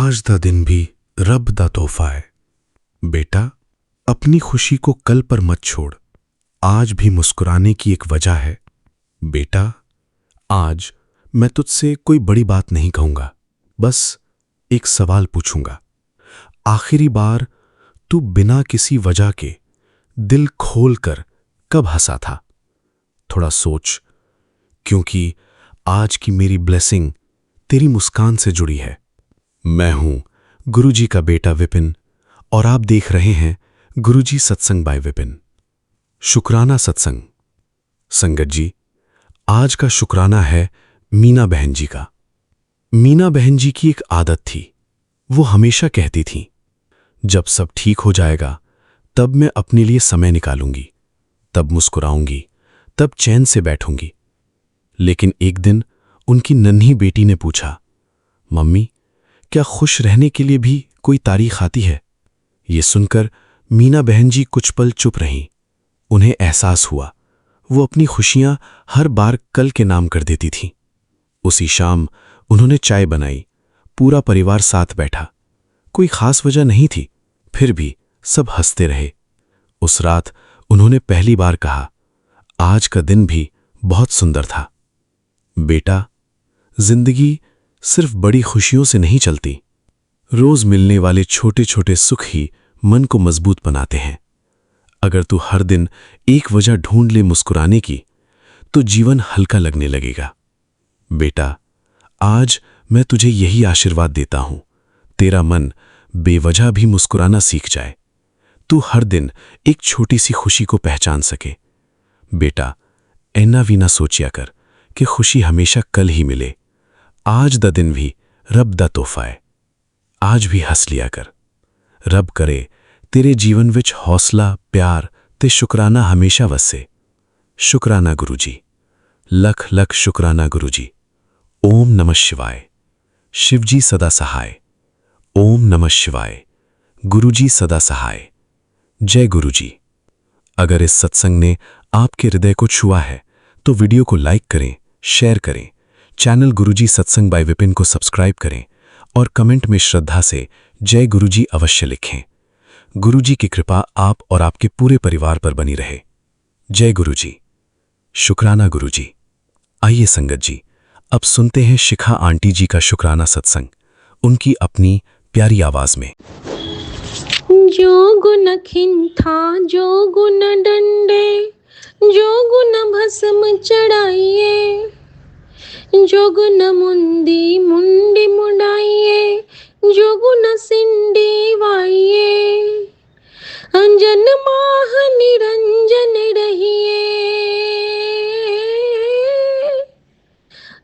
आज दा दिन भी रब दा तोहफा है। बेटा, अपनी खुशी को कल पर मत छोड़। आज भी मुस्कुराने की एक वजह है। बेटा, आज मैं तुझसे कोई बड़ी बात नहीं कहूंगा, बस एक सवाल पूछूंगा। आखिरी बार तू बिना किसी वजह के दिल खोलकर कब हंसा था? थोड़ा सोच, क्योंकि आज की मेरी ब्लेसिंग तेरी मुस्कान से जुड़ी है। मैं हूं गुरुजी का बेटा विपिन और आप देख रहे हैं गुरुजी सत्संग बाय विपिन। शुक्राना सत्संग। संगत जी, आज का शुक्राना है मीना बहन जी का। मीना बहन जी की एक आदत थी। वो हमेशा कहती थी, जब सब ठीक हो जाएगा तब मैं अपने लिए समय निकालूंगी, तब मुस्कुराऊंगी, तब चैन से बैठूंगी। लेकिन एक दिन उनकी नन्ही बेटी ने पूछा, मम्मी, क्या खुश रहने के लिए भी कोई तारीख आती है? ये सुनकर मीना बहन जी कुछ पल चुप रहीं। उन्हें एहसास हुआ वो अपनी खुशियां हर बार कल के नाम कर देती थीं। उसी शाम उन्होंने चाय बनाई, पूरा परिवार साथ बैठा। कोई खास वजह नहीं थी, फिर भी सब हंसते रहे। उस रात उन्होंने पहली बार कहा, आज का दिन भी बहुत सुंदर था। बेटा, जिंदगी सिर्फ बड़ी खुशियों से नहीं चलती। रोज मिलने वाले छोटे छोटे सुख ही मन को मजबूत बनाते हैं। अगर तू हर दिन एक वजह ढूंढ ले मुस्कुराने की, तो जीवन हल्का लगने लगेगा। बेटा, आज मैं तुझे यही आशीर्वाद देता हूं, तेरा मन बेवजह भी मुस्कुराना सीख जाए। तू हर दिन एक छोटी सी खुशी को पहचान सके। बेटा, ऐना भी ना सोचिया कर कि खुशी हमेशा कल ही मिले। आज दा दिन भी रब दा तोहफा है। आज भी हंस लिया कर। रब करे तेरे जीवन विच हौसला, प्यार ते शुक्राना हमेशा वसे। शुक्राना गुरुजी, लख लख शुक्राना गुरुजी। ओम नमः शिवाय। शिवजी सदा सहाय। ओम नमः शिवाय। गुरुजी सदा सहाय। जय गुरुजी। अगर इस सत्संग ने आपके हृदय को छुआ है तो वीडियो को लाइक करें, शेयर करें, चैनल गुरुजी सत्संग बाय विपिन को सब्सक्राइब करें और कमेंट में श्रद्धा से जय गुरुजी अवश्य लिखें। गुरुजी की कृपा आप और आपके पूरे परिवार पर बनी रहे। जय गुरुजी। शुक्राना गुरुजी। आइए संगत जी, अब सुनते हैं शिखा आंटी जी का शुक्राना सत्संग, उनकी अपनी प्यारी आवाज में। जो गुण खिन था, जो गुण डंडे, जो गुण भस्म चढ़ाइए, जो गुण मुंदी मुंडी मुंडाइए, जो गुण सिंडी वाइए, अंजन माह निरंजन रहिए,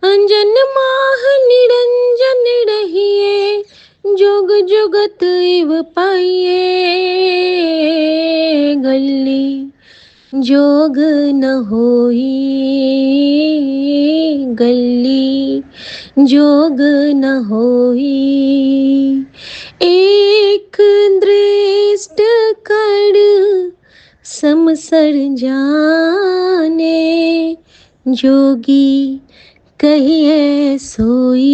अंजन माह निरंजन रहिए, जोग जुगत इव पाइए, गली जोग न होई, गली जोग न होई। एक दृष्ट कर समसर जाने, जोगी कहिए सोई,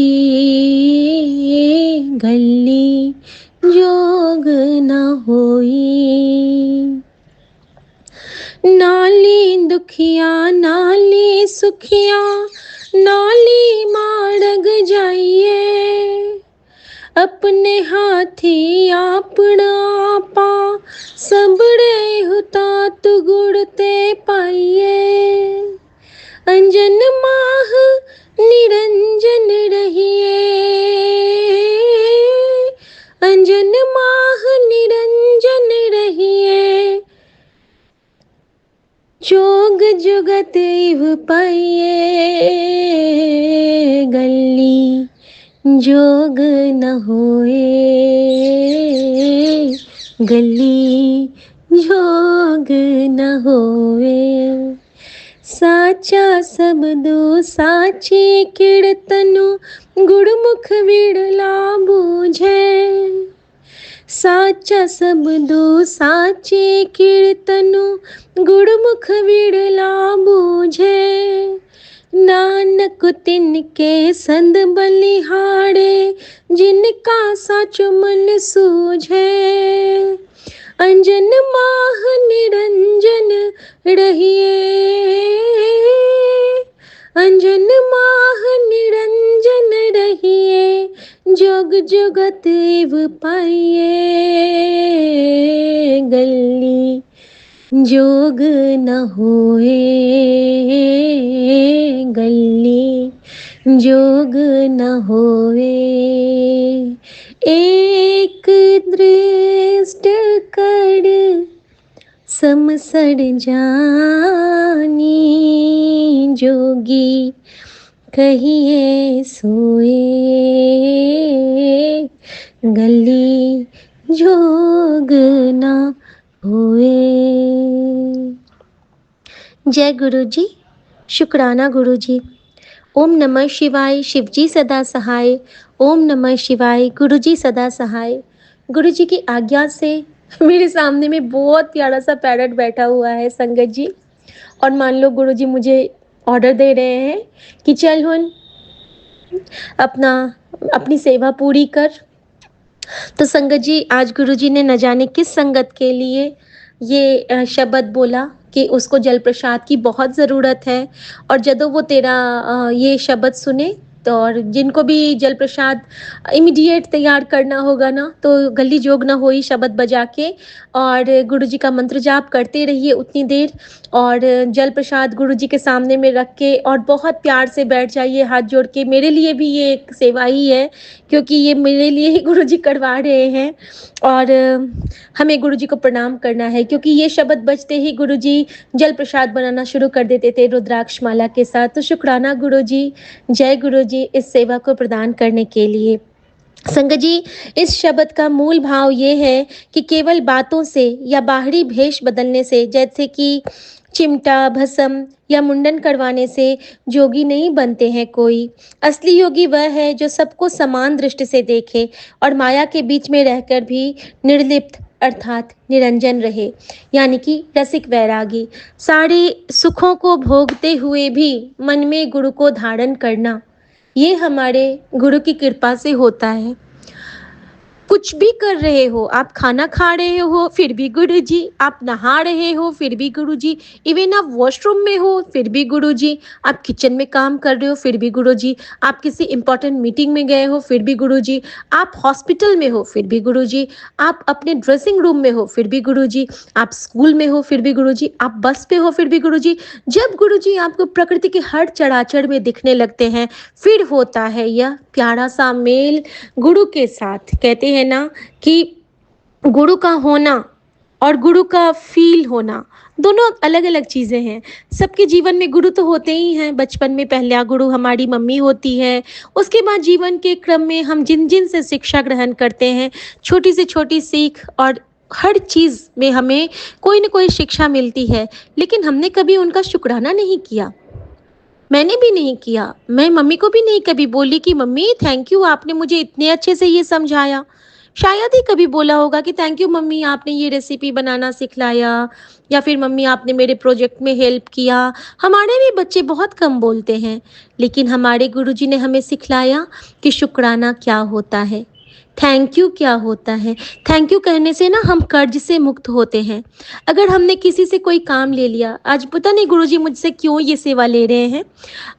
गली जोग न होई। नाली दुखिया नाली सुखिया, नाली मार्ग जाइए, अपने हाथी आपना आपा, सबड़े हुतात गुड़ते पाइए, अंजन माह निरंजन रहिए, अंजन माह निरंजन रहिए, जोग जुगत इव पाइए, गली जोग न होए, गली जोग न होए। साचा सबदो साची कीर्तनु, गुड़मुख विड़ला बूझे, साचा सबदो साची कीर्तनु, गुड़मुख विड़ला बूझे, नानक तिनके संद बलिहारे, जिनका सच मन सूझे। अंजन माह निरंजन रहिए, अंजन माह निरंजन रहिए, जोग जुगत इव पाइए। गली जोग न होए, गली जोग न होए। एक दृष्ट कर समसर जानी, जोगी कहिए सोए। गली जोग ना होए। जय गुरु जी। शुक्राना गुरु जी। ओम नमः शिवाय, शिवजी सदा सहाय। ओम नमः शिवाय, गुरु जी सदा सहाय। गुरु जी की आज्ञा से मेरे सामने में बहुत प्यारा सा पैरट बैठा हुआ है संगत जी। और मान लो गुरु जी मुझे ऑर्डर दे रहे हैं कि चल हुन अपना अपनी सेवा पूरी कर। तो संगत जी आज गुरु जी ने न जाने किस संगत के लिए ये शब्द बोला कि उसको जल प्रसाद की बहुत ज़रूरत है। और जब वो तेरा ये शब्द सुने तो, और जिनको भी जल प्रसाद इमीडिएट तैयार करना होगा ना, तो गली जोग ना होई शब्द बजा के और गुरु जी का मंत्र जाप करते रहिए उतनी देर। और जल प्रसाद गुरु जी के सामने में रख के और बहुत प्यार से बैठ जाइए हाथ जोड़ के। मेरे लिए भी ये एक सेवा ही है, क्योंकि ये मेरे लिए ही गुरु जी करवा रहे हैं। और हमें गुरु जी को प्रणाम करना है, क्योंकि ये शब्द बजते ही गुरु जी जल प्रसाद बनाना शुरू कर देते थे रुद्राक्ष माला के साथ। तो शुक्राना गुरु जी, जय गुरु जी इस सेवा को प्रदान करने के लिए। संगत जी इस शब्द का मूल भाव ये है कि केवल बातों से या बाहरी भेष बदलने से, जैसे कि चिमटा, भस्म या मुंडन करवाने से जोगी नहीं बनते हैं कोई। असली योगी वह है जो सबको समान दृष्टि से देखे और माया के बीच में रहकर भी निर्लिप्त अर्थात निरंजन रहे, यानी कि रसिक वैरागी। सारे सुखों को भोगते हुए भी मन में गुरु को धारण करना, ये हमारे गुरु की कृपा से होता है। कुछ भी कर रहे हो, आप खाना खा रहे हो फिर भी गुरु जी, आप नहा रहे हो फिर भी गुरु जी, इवन आप वॉशरूम में हो फिर भी गुरु जी, आप किचन में काम कर रहे हो फिर भी गुरु जी, आप किसी इंपॉर्टेंट मीटिंग में गए हो फिर भी गुरु जी, आप हॉस्पिटल में हो फिर भी गुरु जी, आप अपने ड्रेसिंग रूम में हो फिर भी गुरु जी, आप स्कूल में हो फिर भी गुरु जी, आप बस पे हो फिर भी गुरु जी। जब गुरु जी आपको प्रकृति के हर चराचर में दिखने लगते हैं, फिर होता है यह प्यारा सा मेल गुरु के साथ। कहते हैं ना कि गुरु का होना और गुरु का फील होना दोनों अलग अलग चीज़ें हैं। सबके जीवन में गुरु तो होते ही हैं। बचपन में पहला गुरु हमारी मम्मी होती है, उसके बाद जीवन के क्रम में हम जिन जिन से शिक्षा ग्रहण करते हैं, छोटी से छोटी सीख और हर चीज़ में हमें कोई ना कोई शिक्षा मिलती है, लेकिन हमने कभी उनका शुक्राना नहीं किया। मैंने भी नहीं किया। मैं मम्मी को भी नहीं कभी बोली कि मम्मी थैंक यू, आपने मुझे इतने अच्छे से ये समझाया। शायद ही कभी बोला होगा कि थैंक यू मम्मी, आपने ये रेसिपी बनाना सिखलाया, या फिर मम्मी आपने मेरे प्रोजेक्ट में हेल्प किया। हमारे भी बच्चे बहुत कम बोलते हैं, लेकिन हमारे गुरुजी ने हमें सिखलाया कि शुक्राना क्या होता है, थैंक यू क्या होता है। थैंक यू कहने से ना हम कर्ज से मुक्त होते हैं। अगर हमने किसी से कोई काम ले लिया, आज पता नहीं गुरुजी मुझसे क्यों ये सेवा ले रहे हैं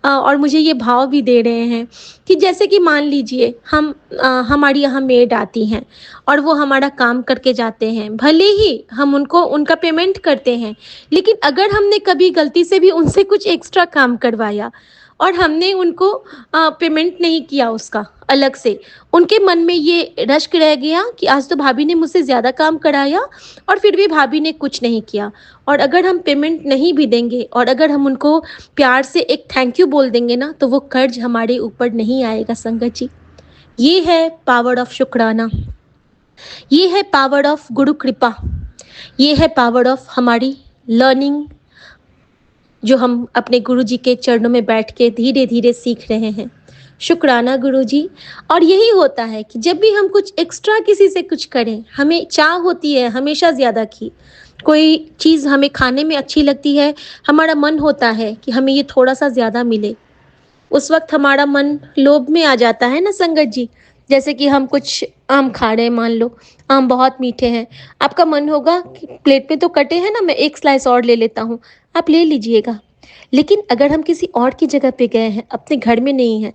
और मुझे ये भाव भी दे रहे हैं कि जैसे कि मान लीजिए हमारी यहाँ मेड आती हैं और वो हमारा काम करके जाते हैं, भले ही हम उनको उनका पेमेंट करते हैं, लेकिन अगर हमने कभी गलती से भी उनसे कुछ एक्स्ट्रा काम करवाया और हमने उनको पेमेंट नहीं किया उसका अलग से, उनके मन में ये रश्क रह गया कि आज तो भाभी ने मुझसे ज़्यादा काम कराया और फिर भी भाभी ने कुछ नहीं किया। और अगर हम पेमेंट नहीं भी देंगे और अगर हम उनको प्यार से एक थैंक यू बोल देंगे ना, तो वो कर्ज हमारे ऊपर नहीं आएगा संगत जी। ये है पावर ऑफ शुक्राना, ये है पावर ऑफ गुरु कृपा, ये है पावर ऑफ हमारी लर्निंग, जो हम अपने गुरु जी के चरणों में बैठ के धीरे धीरे सीख रहे हैं। शुक्राना गुरु जी। और यही होता है कि जब भी हम कुछ एक्स्ट्रा किसी से कुछ करें, हमें चाह होती है हमेशा ज़्यादा की, कोई चीज़ हमें खाने में अच्छी लगती है, हमारा मन होता है कि हमें ये थोड़ा-सा ज़्यादा मिले। उस वक़्त हमारा मन लोभ में आ जाता है ना संगत जी। जैसे कि हम कुछ आम खा रहे हैं मान लो, आम बहुत मीठे हैं, आपका मन होगा कि प्लेट में तो कटे हैं ना, मैं 1 स्लाइस और ले लेता हूँ, आप ले लीजिएगा। लेकिन अगर हम किसी और की जगह पे गए हैं, अपने घर में नहीं हैं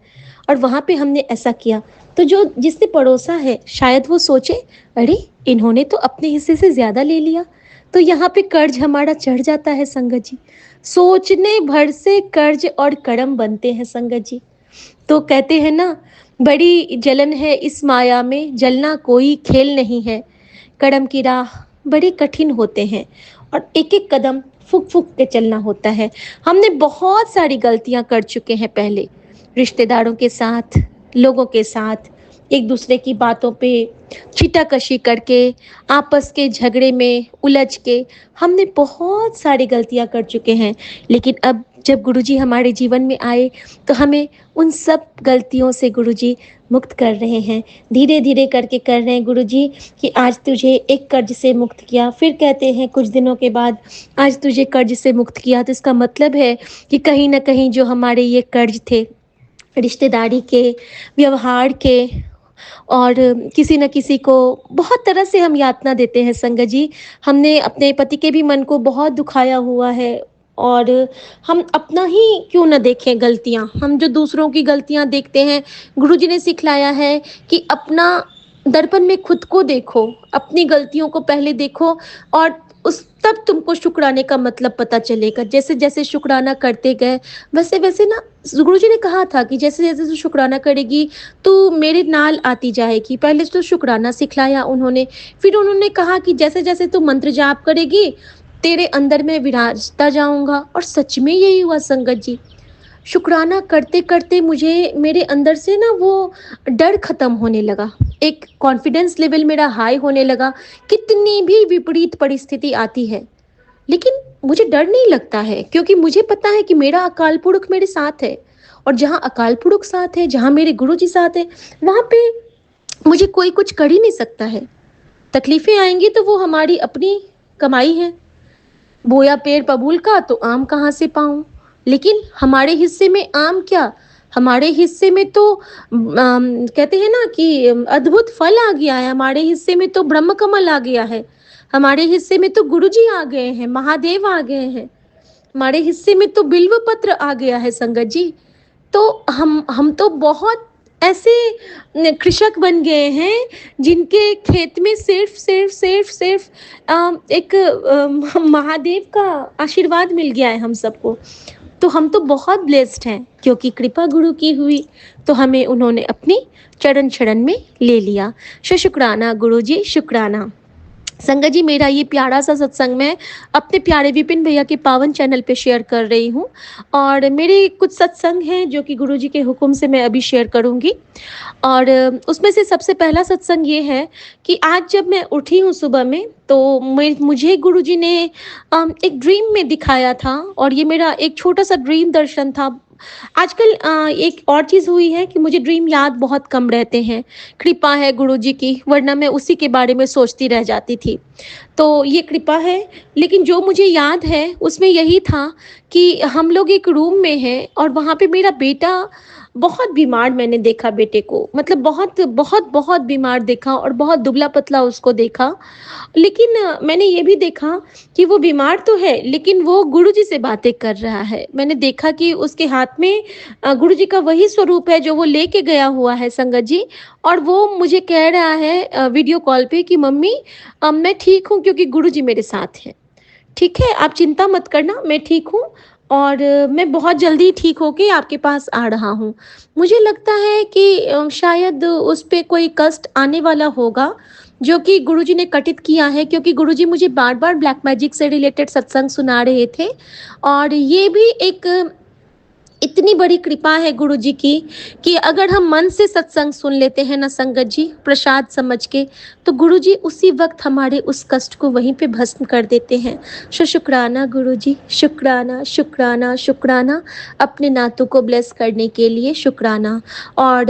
और वहाँ पे हमने ऐसा किया, तो जो जिसने परोसा है शायद वो सोचे, अरे! इन्होंने तो अपने हिस्से से ज़्यादा ले लिया। तो यहाँ पे कर्ज हमारा चढ़ जाता है संगत जी। सोचने भर से कर्ज और कर्म बनते हैं संगत जी। तो कहते हैं ना, बड़ी जलन है इस माया में, जलना कोई खेल नहीं है। कर्म की राह बड़े कठिन होते हैं और एक-एक कदम फूँक-फूँक के चलना होता है। हमने बहुत सारी गलतियाँ कर चुके हैं पहले, रिश्तेदारों के साथ, लोगों के साथ, एक-दूसरे की बातों पे छीटाकशी करके, आपस के झगड़े में उलझ के, हमने बहुत सारी गलतियाँ कर चुके हैं। लेकिन अब जब गुरुजी हमारे जीवन में आए, तो हमें उन सब गलतियों से गुरुजी मुक्त कर रहे हैं। धीरे-धीरे करके कर रहे हैं गुरुजी कि आज तुझे एक कर्ज से मुक्त किया, फिर कहते हैं कुछ दिनों के बाद आज तुझे कर्ज से मुक्त किया। तो इसका मतलब है कि कहीं न कहीं जो हमारे ये कर्ज थे, रिश्तेदारी के, व्यवहार के और किसी न किसी को बहुत तरह से हम यातना देते हैं संगत जी। हमने अपने पति के भी मन को बहुत दुखाया हुआ है और हम अपना ही क्यों ना देखें गलतियाँ, हम जो दूसरों की गलतियाँ देखते हैं, गुरुजी ने सिखलाया है कि अपना दर्पण में खुद को देखो, अपनी गलतियों को पहले देखो और उस तब तुमको शुक्राने का मतलब पता चलेगा। जैसे-जैसे शुक्राना करते गए, वैसे-वैसे ना गुरुजी ने कहा था कि जैसे-जैसे तू शुक्राना करेगी, तू मेरे नाल आती जाएगी। पहले तो शुक्राना सिखलाया उन्होंने, फिर उन्होंने कहा कि जैसे-जैसे तू मंत्र जाप करेगी, तेरे अंदर मैं विराजता जाऊँगा और सच में यही हुआ संगत जी। शुक्राना करते-करते मुझे मेरे अंदर से ना वो डर खत्म होने लगा। एक कॉन्फिडेंस लेवल मेरा हाई होने लगा। कितनी भी विपरीत परिस्थिति आती है, लेकिन मुझे डर नहीं लगता है क्योंकि मुझे पता है कि मेरा अकाल पुरख मेरे साथ है और जहाँ अकाल पुरख साथ है, जहाँ मेरे गुरुजी साथ हैं, वहाँ पे मुझे कोई कुछ कर ही नहीं सकता है। तकलीफ़ें आएँगी तो वो हमारी अपनी कमाई है। बोया पेड़ बबूल का तो आम कहाँ से पाऊँ? लेकिन हमारे हिस्से में आम क्या, हमारे हिस्से में तो कहते हैं ना कि अद्भुत फल आ गया है, हमारे हिस्से में तो ब्रह्म कमल आ गया है, हमारे हिस्से में तो गुरुजी आ गए हैं, महादेव आ गए हैं, हमारे हिस्से में तो बिल्व पत्र आ गया है संगत जी। तो हम तो बहुत ऐसे कृषक बन गए हैं जिनके खेत में सिर्फ एक महादेव का आशीर्वाद मिल गया है हम सबको। तो हम तो बहुत ब्लेस्ड हैं क्योंकि कृपा गुरु की हुई तो हमें उन्होंने अपनी चरण शरण में ले लिया। शुक्राना गुरुजी, शुक्राना। संगत जी, मेरा ये प्यारा सा सत्संग मैं अपने प्यारे विपिन भैया के पावन चैनल पे शेयर कर रही हूँ और मेरे कुछ सत्संग हैं जो कि गुरुजी के हुक्म से मैं अभी शेयर करूँगी और उसमें से सबसे पहला सत्संग ये है कि आज जब मैं उठी हूँ सुबह में तो मुझे गुरुजी ने एक ड्रीम में दिखाया था और ये मेरा एक छोटा सा ड्रीम दर्शन था। आजकल एक और चीज़ हुई है कि मुझे ड्रीम याद बहुत कम रहते हैं। कृपा है गुरुजी की, वरना मैं उसी के बारे में सोचती रह जाती थी। तो ये कृपा है, लेकिन जो मुझे याद है उसमें यही था कि हम लोग एक रूम में हैं और वहाँ पे मेरा बेटा बहुत बीमार मैंने देखा बेटे को, मतलब बहुत बीमार देखा और बहुत दुबला-पतला उसको देखा। लेकिन मैंने ये भी देखा कि वो बीमार तो है, लेकिन वो गुरुजी से बातें कर रहा है। मैंने देखा कि उसके हाथ में गुरुजी का वही स्वरूप है जो वो लेके गया हुआ है संगत जी और वो मुझे कह रहा है वीडियो कॉल पे कि मम्मी मैं ठीक हूँ क्योंकि गुरुजी मेरे साथ हैं। ठीक है, आप चिंता मत करना, मैं ठीक हूँ और मैं बहुत जल्दी ठीक होके आपके पास आ रहा हूँ। मुझे लगता है कि शायद उस पे कोई कष्ट आने वाला होगा, जो कि गुरुजी ने कटित किया है क्योंकि गुरुजी मुझे बार-बार ब्लैक मैजिक से रिलेटेड सत्संग सुना रहे थे और ये भी एक इतनी बड़ी कृपा है गुरु जी की कि अगर हम मन से सत्संग सुन लेते हैं ना संगत जी, प्रसाद समझ के, तो गुरु जी उसी वक्त हमारे उस कष्ट को वहीं पे भस्म कर देते हैं। शुक्राना गुरु जी, शुक्राना शुक्राना शुक्राना, अपने नातों को ब्लेस करने के लिए शुक्राना। और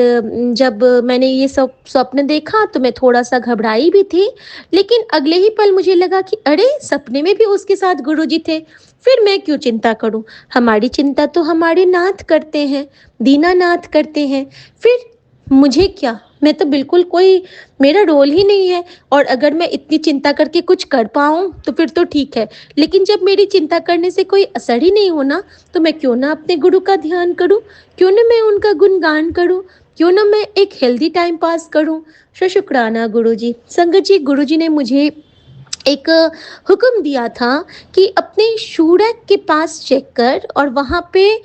जब मैंने ये सब स्वप्न देखा तो मैं थोड़ा सा घबराई भी थी, लेकिन अगले ही पल मुझे लगा कि अरे सपने में भी उसके साथ गुरु जी थे, फिर मैं क्यों चिंता करूं। हमारी चिंता तो हमारे नाथ करते हैं, दीनानाथ करते हैं, फिर मुझे क्या, मैं तो बिल्कुल कोई, मेरा रोल ही नहीं है। और अगर मैं इतनी चिंता करके कुछ कर पाऊँ तो फिर तो ठीक है, लेकिन जब मेरी चिंता करने से कोई असर ही नहीं होना, तो मैं क्यों ना अपने गुरु का ध्यान करूँ, क्यों ना मैं उनका गुणगान करूँ, क्यों ना मैं एक हेल्दी टाइम पास करूँ। शुक्राना गुरु जी। संगत जी, गुरु जी ने मुझे एक हुक्म दिया था कि अपने शू रैक के पास चेक कर, और वहाँ पे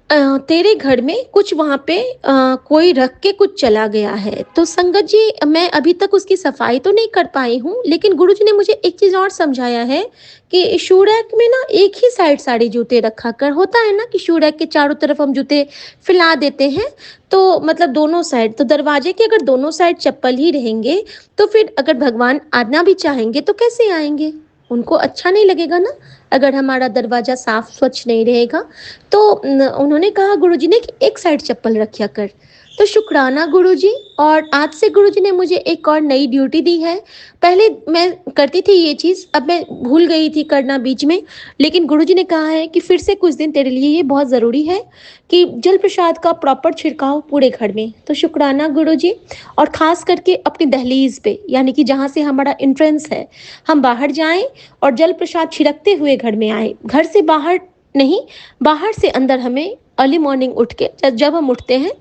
अ, तेरे घर में कुछ वहाँ पे कोई रख के कुछ चला गया है। तो संगत जी, मैं अभी तक उसकी सफाई तो नहीं कर पाई हूँ, लेकिन गुरुजी ने मुझे एक चीज़ और समझाया है कि शू रैक में ना एक ही साइड सारे जूते रखा कर। होता है ना कि शू रैक के चारों तरफ हम जूते फैला देते हैं, तो मतलब दोनों साइड, तो दरवाजे के अगर दोनों साइड चप्पल ही रहेंगे, तो फिर अगर भगवान आना भी चाहेंगे तो कैसे आएंगे, उनको अच्छा नहीं लगेगा ना अगर हमारा दरवाजा साफ स्वच्छ नहीं रहेगा। तो उन्होंने कहा गुरुजी ने कि एक साइड चप्पल रखा कर। तो शुक्राना गुरुजी। और आज से गुरुजी ने मुझे एक और नई ड्यूटी दी है। पहले मैं करती थी ये चीज़, अब मैं भूल गई थी करना बीच में, लेकिन गुरुजी ने कहा है कि फिर से कुछ दिन तेरे लिए ये बहुत ज़रूरी है कि जल प्रसाद का प्रॉपर छिड़काव पूरे घर में। तो शुक्राना गुरुजी। और ख़ास करके अपनी दहलीज पे, यानी कि जहाँ से हमारा एंट्रेंस है, हम बाहर जाएं और जल प्रसाद छिड़कते हुए घर में आए, घर से बाहर नहीं, बाहर से अंदर हमें अर्ली मॉर्निंग उठ के, जब हम उठते हैं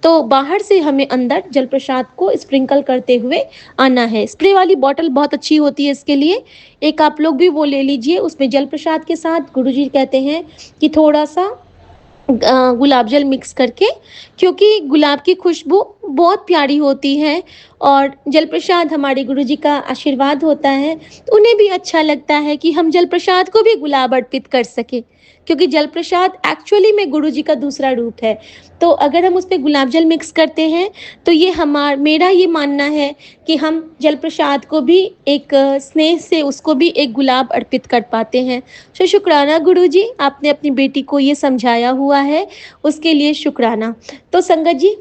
तो बाहर से हमें अंदर जल प्रसाद को स्प्रिंकल करते हुए आना है। स्प्रे वाली बॉटल बहुत अच्छी होती है इसके लिए, एक आप लोग भी वो ले लीजिए। उसमें जल प्रसाद के साथ गुरुजी कहते हैं कि थोड़ा सा गुलाब जल मिक्स करके, क्योंकि गुलाब की खुशबू बहुत प्यारी होती है और जल प्रसाद हमारे गुरुजी का आशीर्वाद होता है, तो उन्हें भी अच्छा लगता है कि हम जल प्रसाद को भी गुलाब अर्पित कर सके, क्योंकि जल प्रसाद एक्चुअली में गुरुजी का दूसरा रूप है। तो अगर हम उस पर गुलाब जल मिक्स करते हैं तो ये मेरा ये मानना है कि हम जल प्रसाद को भी एक स्नेह से उसको भी एक गुलाब अर्पित कर पाते हैं। तो शुक्राना गुरुजी, आपने अपनी बेटी को ये समझाया हुआ है, उसके लिए शुक्राना। तो संगत जी,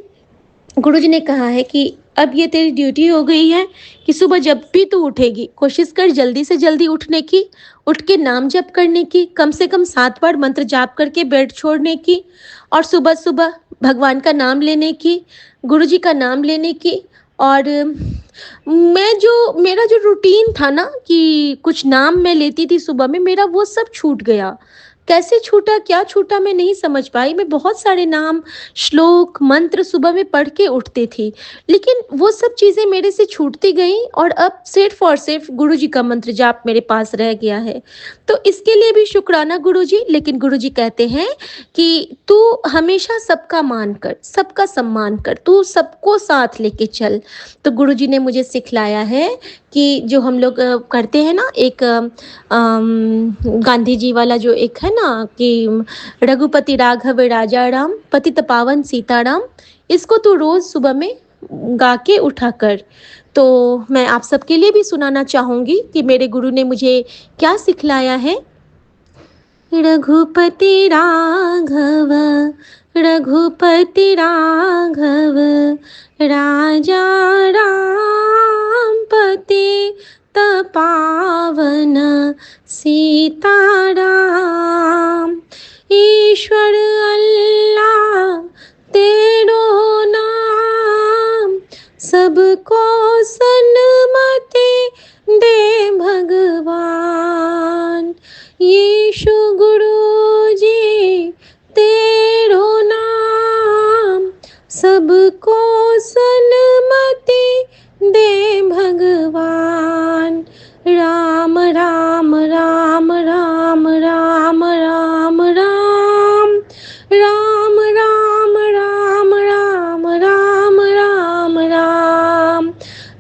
गुरुजी ने कहा है कि अब ये तेरी ड्यूटी हो गई है कि सुबह जब भी तू उठेगी, कोशिश कर जल्दी से जल्दी उठने की, उठ के नाम जप करने की, कम से कम 7 बार मंत्र जाप करके बेड छोड़ने की, और सुबह सुबह भगवान का नाम लेने की, गुरुजी का नाम लेने की। और मेरा जो रूटीन था ना कि कुछ नाम मैं लेती थी सुबह में, मेरा वो सब छूट गया। कैसे छूटा, क्या छूटा, मैं नहीं समझ पाई। मैं बहुत सारे नाम, श्लोक, मंत्र सुबह में पढ़ के उठती थी, लेकिन वो सब चीज़ें मेरे से छूटती गई और अब सिर्फ और सिर्फ गुरुजी का मंत्र जाप मेरे पास रह गया है। तो इसके लिए भी शुक्राना गुरुजी। लेकिन गुरुजी कहते हैं कि तू हमेशा सबका मान कर, सबका सम्मान कर, तू सबको साथ लेके चल। तो गुरुजी ने मुझे सिखलाया है कि जो हम लोग करते हैं ना, एक गांधी जी वाला जो एक है ना कि रघुपति राघव राजा राम, पतित पावन सीताराम, इसको तू रोज सुबह में गा के उठा कर। तो मैं आप सबके लिए भी सुनाना चाहूँगी कि मेरे गुरु ने मुझे क्या सिखलाया है। रघुपति राघव, रघुपति राघव, राजा राम, पति पावन सीताराम। ईश्वर अल्लाह तेरो नाम, सबको सन्मति दे भगवान। यीशु गुरु जी तेरो नाम, सबको सन्मति दे भगवान। राम राम राम राम राम राम राम, राम राम राम राम राम राम राम,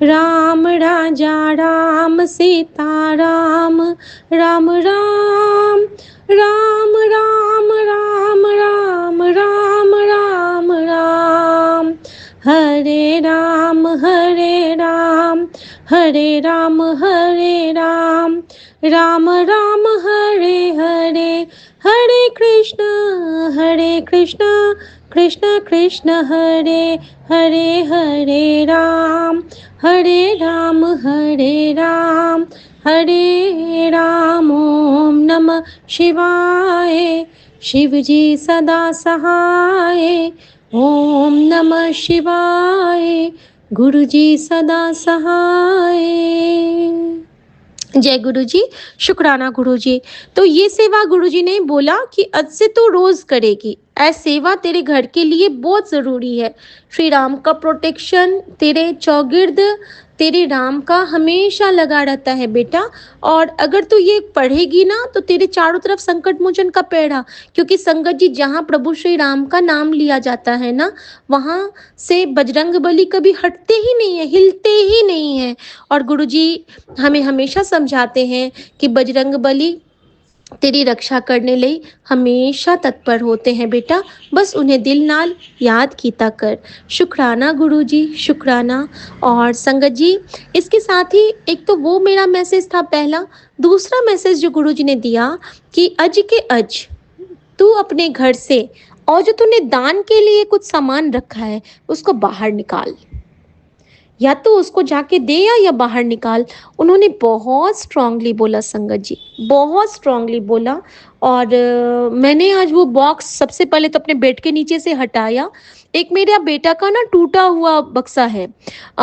राम राजा राम सीता राम, राम राम राम राम राम राम। हरे राम राम राम हरे हरे, हरे कृष्ण कृष्ण कृष्ण हरे हरे हरे राम ओम नमः शिवाय, शिव जी सदा सहाय, ओम नमः शिवाय, गुरु जी सदा सहाय। जय गुरु जी, शुक्राना गुरु जी। तो ये सेवा गुरु जी ने बोला कि आज से तू रोज करेगी, ऐ सेवा तेरे घर के लिए बहुत जरूरी है। श्री राम का प्रोटेक्शन तेरे चौगिर्द, तेरे राम का हमेशा लगा रहता है बेटा। और अगर तू ये पढ़ेगी ना तो तेरे चारों तरफ संकट मोचन का पेड़ा, क्योंकि संगत जी जहाँ प्रभु श्री राम का नाम लिया जाता है ना, वहाँ से बजरंग बली कभी हटते ही नहीं है, हिलते ही नहीं है। और गुरु जी हमें हमेशा समझाते हैं कि बजरंग बली तेरी रक्षा करने लिए हमेशा तत्पर होते हैं बेटा, बस उन्हें दिल नाल याद कीता कर। शुक्राना गुरु जी, शुक्राना। और संगत जी इसके साथ ही एक तो वो मेरा मैसेज था पहला, दूसरा मैसेज जो गुरु जी ने दिया कि अज के अज तू अपने घर से और जो तूने दान के लिए कुछ सामान रखा है उसको बाहर निकाल, या तो उसको जाके दे या बाहर निकाल। उन्होंने बहुत स्ट्रांगली बोला संगत जी, बहुत स्ट्रांगली बोला। और मैंने आज वो बॉक्स सबसे पहले तो अपने बेड के नीचे से हटाया। एक मेरा बेटा का ना टूटा हुआ बक्सा है,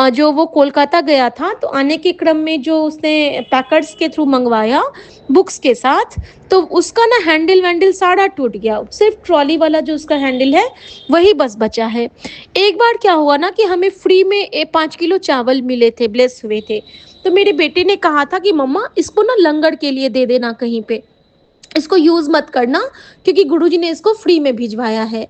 जो वो कोलकाता गया था तो आने के क्रम में जो उसने पैकर्स के थ्रू मंगवाया बुक्स के साथ, तो उसका ना हैंडल वैंडल सारा टूट गया, सिर्फ ट्रॉली वाला जो उसका हैंडल है वही बस बचा है। एक बार क्या हुआ ना कि हमें फ्री में 5 किलो चावल मिले थे, ब्लेस हुए थे। तो मेरे बेटे ने कहा था कि मम्मा इसको ना लंगर के लिए दे देना कहीं पे, इसको यूज मत करना क्योंकि गुरुजी ने इसको फ्री में भिजवाया है।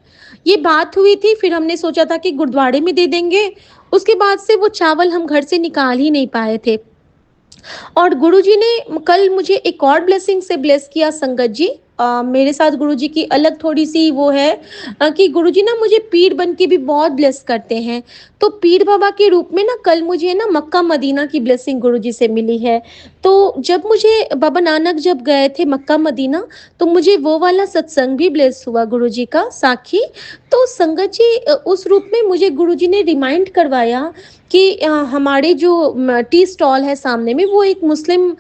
ये बात हुई थी, फिर हमने सोचा था कि गुरुद्वारे में दे देंगे। उसके बाद से वो चावल हम घर से निकाल ही नहीं पाए थे। और गुरुजी ने कल मुझे एक और ब्लेसिंग से ब्लेस किया संगत जी। मेरे साथ गुरुजी की अलग थोड़ी सी वो है कि गुरुजी ना मुझे पीर बन के भी बहुत ब्लेस करते हैं। तो पीर बाबा के रूप में ना कल मुझे ना मक्का मदीना की ब्लेसिंग गुरुजी से मिली है। तो जब मुझे बाबा नानक जब गए थे मक्का मदीना तो मुझे वो वाला सत्संग भी ब्लेस हुआ गुरुजी का साखी। तो संगत जी उस रूप में मुझे गुरुजी ने रिमाइंड करवाया कि हमारे जो टी स्टॉल है सामने में वो एक मुस्लिम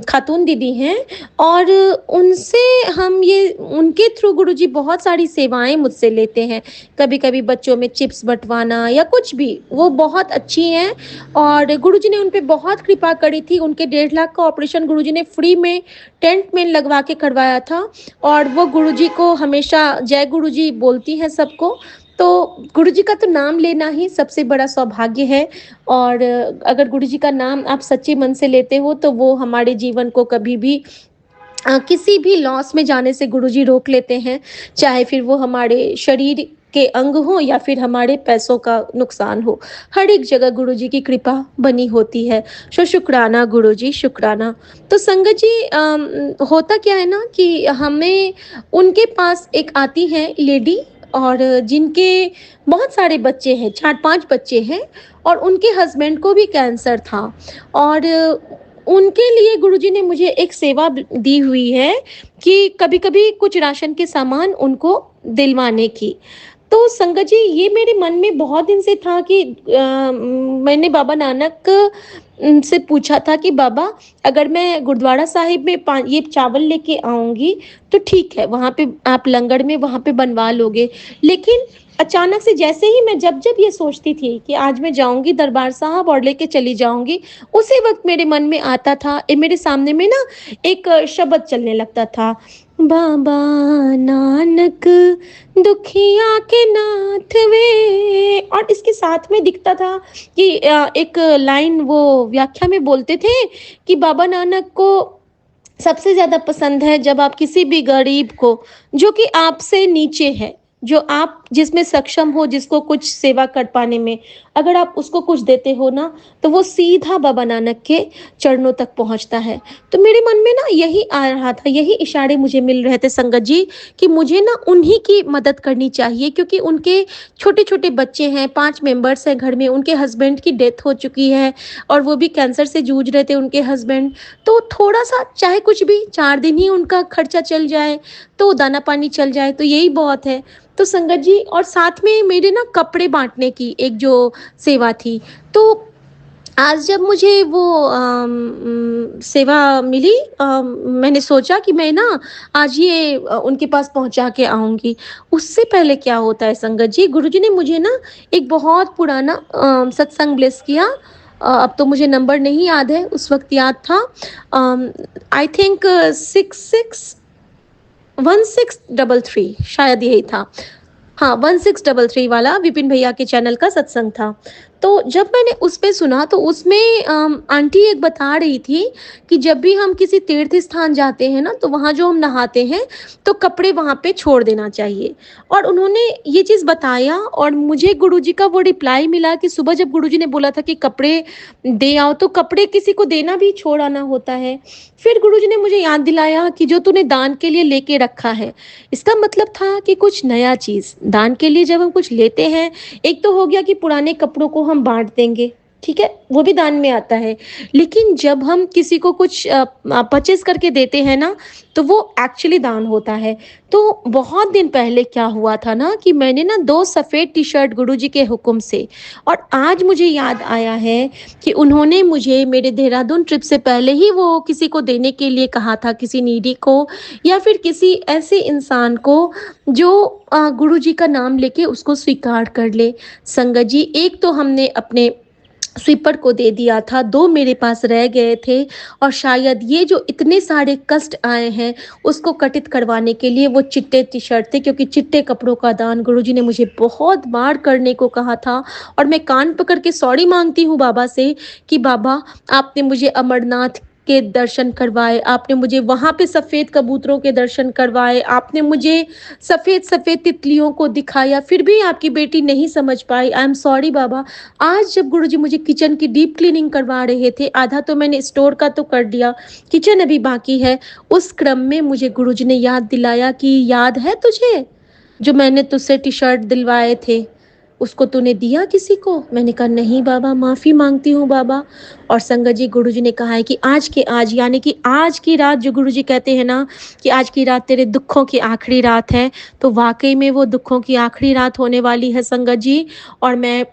खातून दीदी हैं, और उनसे हम ये उनके थ्रू गुरुजी बहुत सारी सेवाएं मुझसे लेते हैं। कभी कभी बच्चों में चिप्स बंटवाना या कुछ भी, वो बहुत अच्छी हैं। और गुरुजी ने उन पे बहुत कृपा करी थी। उनके 1.5 लाख का ऑपरेशन गुरुजी ने फ्री में टेंट में लगवा के करवाया था। और वो गुरुजी को हमेशा जय गुरुजी बोलती हैं सबको। तो गुरुजी का तो नाम लेना ही सबसे बड़ा सौभाग्य है। और अगर गुरुजी का नाम आप सच्चे मन से लेते हो तो वो हमारे जीवन को कभी भी किसी भी लॉस में जाने से गुरुजी रोक लेते हैं, चाहे फिर वो हमारे शरीर के अंग हो या फिर हमारे पैसों का नुकसान हो, हर एक जगह गुरुजी की कृपा बनी होती है। शुक्राना गुरुजी, शुक्राना। तो संगत जी होता क्या है ना कि हमें उनके पास एक आती है लेडी, और जिनके बहुत सारे बच्चे हैं, 4-5 बच्चे हैं, और उनके हस्बैंड को भी कैंसर था। और उनके लिए गुरुजी ने मुझे एक सेवा दी हुई है कि कभी कभी कुछ राशन के सामान उनको दिलवाने की। तो संगत जी ये मेरे मन में बहुत दिन से था कि मैंने बाबा नानक से पूछा था कि बाबा अगर मैं गुरुद्वारा साहिब में ये चावल लेके आऊंगी तो ठीक है, वहाँ पे आप लंगर में वहाँ पे बनवा लोगे। लेकिन अचानक से जैसे ही मैं जब जब ये सोचती थी कि आज मैं जाऊंगी दरबार साहब और लेके चली जाऊंगी, उसी वक्त मेरे मन में आता था, मेरे सामने में ना एक शब्द चलने लगता था, बाबा नानक दुखिया के नाथ वे। और इसके साथ में दिखता था कि एक लाइन वो व्याख्या में बोलते थे कि बाबा नानक को सबसे ज्यादा पसंद है जब आप किसी भी गरीब को, जो कि आपसे नीचे है, जो आप जिसमें सक्षम हो, जिसको कुछ सेवा कर पाने में, अगर आप उसको कुछ देते हो ना, तो वो सीधा बाबा नानक के चरणों तक पहुँचता है। तो मेरे मन में ना यही आ रहा था, यही इशारे मुझे मिल रहे थे संगत जी, कि मुझे ना उन्हीं की मदद करनी चाहिए, क्योंकि उनके छोटे-छोटे बच्चे हैं, 5 मेंबर्स हैं घर में, उनके हस्बैंड की डेथ हो चुकी है और वो भी कैंसर से जूझ रहे थे उनके हस्बैंड। तो थोड़ा-सा चाहे कुछ भी 4 दिन ही उनका खर्चा चल जाए, तो दाना-पानी चल जाए, तो यही बहुत है। तो संगत जी, और साथ में मेरे ना कपड़े बाँटने की एक जो सेवा थी, तो आज जब मुझे वो सेवा मिली, मैंने सोचा कि मैं ना आज ये उनके पास पहुँचा के आऊँगी। उससे पहले क्या होता है संगत जी, गुरुजी ने मुझे ना एक बहुत पुराना सत्संग ब्लेस किया। अब तो मुझे नंबर नहीं याद है, उस वक़्त याद था। आई थिंक 1633 शायद यही था। हाँ, 1633 वाला विपिन भैया के चैनल का सत्संग था। तो जब मैंने उस पे सुना, तो उसमें आंटी एक बता रही थी कि जब भी हम किसी तीर्थ स्थान जाते हैं ना, तो वहाँ जो हम नहाते हैं, तो कपड़े वहाँ पे छोड़ देना चाहिए। और उन्होंने ये चीज़ बताया और मुझे गुरुजी का वो रिप्लाई मिला कि सुबह जब गुरुजी ने बोला था कि कपड़े दे आओ, तो कपड़े किसी को देना भी छोड़ आना होता है। फिर गुरुजी ने मुझे याद दिलाया कि जो तूने दान के लिए लेके रखा है, इसका मतलब था कि कुछ नया चीज़ दान के लिए जब हम कुछ लेते हैं, एक तो हो गया कि पुराने कपड़ों को हम बाँट देंगे, ठीक है? वो भी दान में आता है। लेकिन जब हम किसी को कुछ परचेज़ करके देते हैं ना, तो वो एक्चुअली दान होता है। तो बहुत दिन पहले क्या हुआ था ना कि मैंने ना 2 सफ़ेद टी-शर्ट गुरुजी के हुक्म से, और आज मुझे याद आया है कि उन्होंने मुझे मेरे देहरादून ट्रिप से पहले ही वो किसी को देने के लिए कहा था, किसी नीडी को या फिर किसी ऐसे इंसान को जो गुरुजी का नाम लेके उसको स्वीकार कर ले। संगत जी, एक तो हमने अपने स्वीपर को दे दिया था, 2 मेरे पास रह गए थे, और शायद ये जो इतने सारे कष्ट आए हैं, उसको कटित करवाने के लिए वो चिट्टे टी-शर्ट थे, क्योंकि चिट्टे कपड़ों का दान गुरुजी ने मुझे बहुत बार करने को कहा था। और मैं कान पकड़ के सॉरी माँगती हूँ बाबा से कि बाबा, आपने मुझे अमरनाथ के दर्शन करवाए, आपने मुझे वहाँ पे सफ़ेद कबूतरों के दर्शन करवाए, आपने मुझे सफ़ेद-सफ़ेद तितलियों को दिखाया, फिर भी आपकी बेटी नहीं समझ पाई। आई एम सॉरी बाबा। आज जब गुरुजी मुझे किचन की डीप क्लीनिंग करवा रहे थे, आधा तो मैंने स्टोर का तो कर दिया, किचन अभी बाकी है। उस क्रम में मुझे गुरुजी ने याद दिलाया कि याद है तुझे, जो मैंने तुझसे टी-शर्ट दिलवाए थे, उसको तूने दिया किसी को? मैंने कहा नहीं बाबा, माफ़ी माँगती हूँ बाबा। और संगत जी, गुरुजी ने कहा है कि आज के आज, यानी कि आज की रात, जो गुरुजी कहते हैं ना कि आज की रात तेरे दुखों की आखिरी रात है, तो वाक़ई में वो दुखों की आखिरी रात होने वाली है संगत जी। और मैं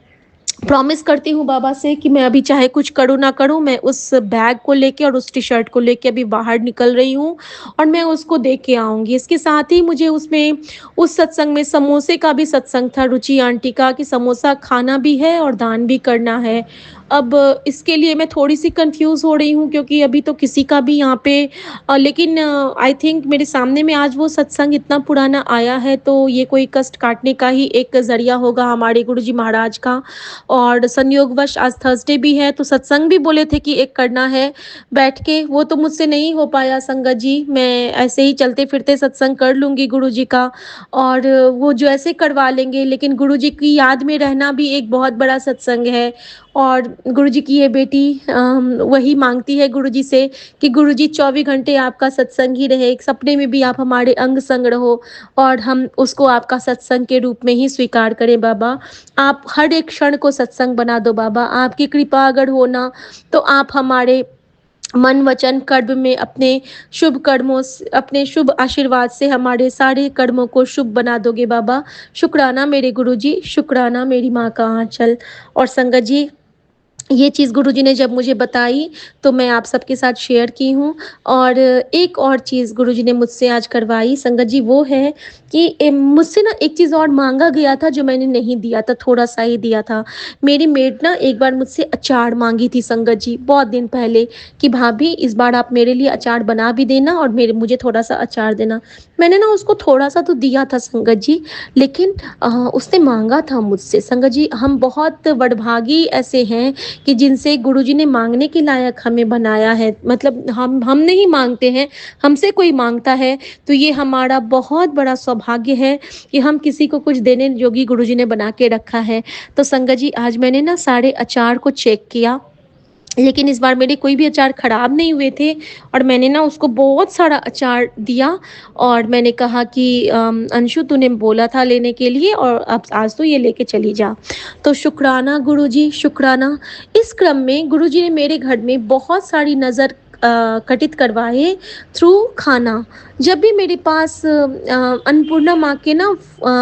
प्रॉमिस करती हूँ बाबा से कि मैं अभी चाहे कुछ करूँ ना करूँ, मैं उस बैग को लेके और उस टी-शर्ट को लेके अभी बाहर निकल रही हूँ और मैं उसको दे के आऊँगी। इसके साथ ही मुझे उसमें, उस सत्संग में समोसे का भी सत्संग था, रुचि आंटी का, कि समोसा खाना भी है और दान भी करना है। अब इसके लिए मैं थोड़ी-सी कन्फ्यूज़ हो रही हूँ, क्योंकि अभी तो किसी का भी यहाँ पे लेकिन आई थिंक मेरे सामने में आज वो सत्संग इतना पुराना आया है, तो ये कोई कष्ट काटने का ही एक ज़रिया होगा हमारे गुरुजी महाराज का। और संयोगवश आज थर्सडे भी है, तो सत्संग भी बोले थे कि एक करना है बैठ के, वो तो मुझसे नहीं हो पाया संगत जी। मैं ऐसे ही चलते-फिरते सत्संग कर लूँगी गुरुजी का, और वो जो ऐसे करवा लेंगे, लेकिन गुरुजी की याद में रहना भी एक बहुत बड़ा सत्संग है। और गुरुजी की ये बेटी वही माँगती है गुरुजी से कि गुरुजी 24 घंटे आपका सत्संग ही रहे, सपने में भी आप हमारे अंग-संग रहो, और हम उसको आपका सत्संग के रूप में ही स्वीकार करें बाबा। आप हर एक क्षण को सत्संग बना दो बाबा, आपकी कृपा अगर हो ना, तो आप हमारे मन, वचन, कर्म में अपने शुभ कर्मों से, अपने शुभ आशीर्वाद से हमारे सारे कर्मों को शुभ बना दोगे बाबा। शुक्राना मेरे गुरुजी, शुक्राना मेरी माँ का आँचल। और संगत जी, ये चीज़ गुरुजी ने जब मुझे बताई, तो मैं आप सबके साथ शेयर की हूँ। और एक और चीज़ गुरुजी ने मुझसे आज करवाई संगत जी, वो है कि मुझसे ना एक चीज़ और माँगा गया था जो मैंने नहीं दिया था, थोड़ा-सा ही दिया था। मेरी मेड ना एक बार मुझसे अचार माँगी थी संगत जी, बहुत दिन पहले, कि भाभी इस बार आप मेरे लिए अचार बना भी देना और मुझे थोड़ा-सा अचार देना। मैंने ना उसको थोड़ा-सा तो दिया था संगत जी, लेकिन उसने माँगा था मुझसे संगत जी। हम बहुत वडभागी ऐसे हैं कि जिनसे गुरुजी ने माँगने के लायक हमें बनाया है। मतलब हम नहीं माँगते हैं, हमसे कोई माँगता है, तो ये हमारा बहुत बड़ा सौभाग्य है कि हम किसी को कुछ देने योगी गुरुजी ने बना के रखा है। तो संगत जी, आज मैंने ना सारे अचार को चेक किया, लेकिन इस बार मेरे कोई भी अचार खराब नहीं हुए थे और मैंने ना उसको बहुत सारा अचार दिया और मैंने कहा कि अंशु, तूने बोला था लेने के लिए और अब आज तो ये लेके चली जा। तो शुक्राना गुरुजी, शुक्राना। इस क्रम में गुरुजी ने मेरे घर में बहुत सारी नज़र कटित करवाए थ्रू खाना। जब भी मेरे पास अन्नपूर्णा माँ के ना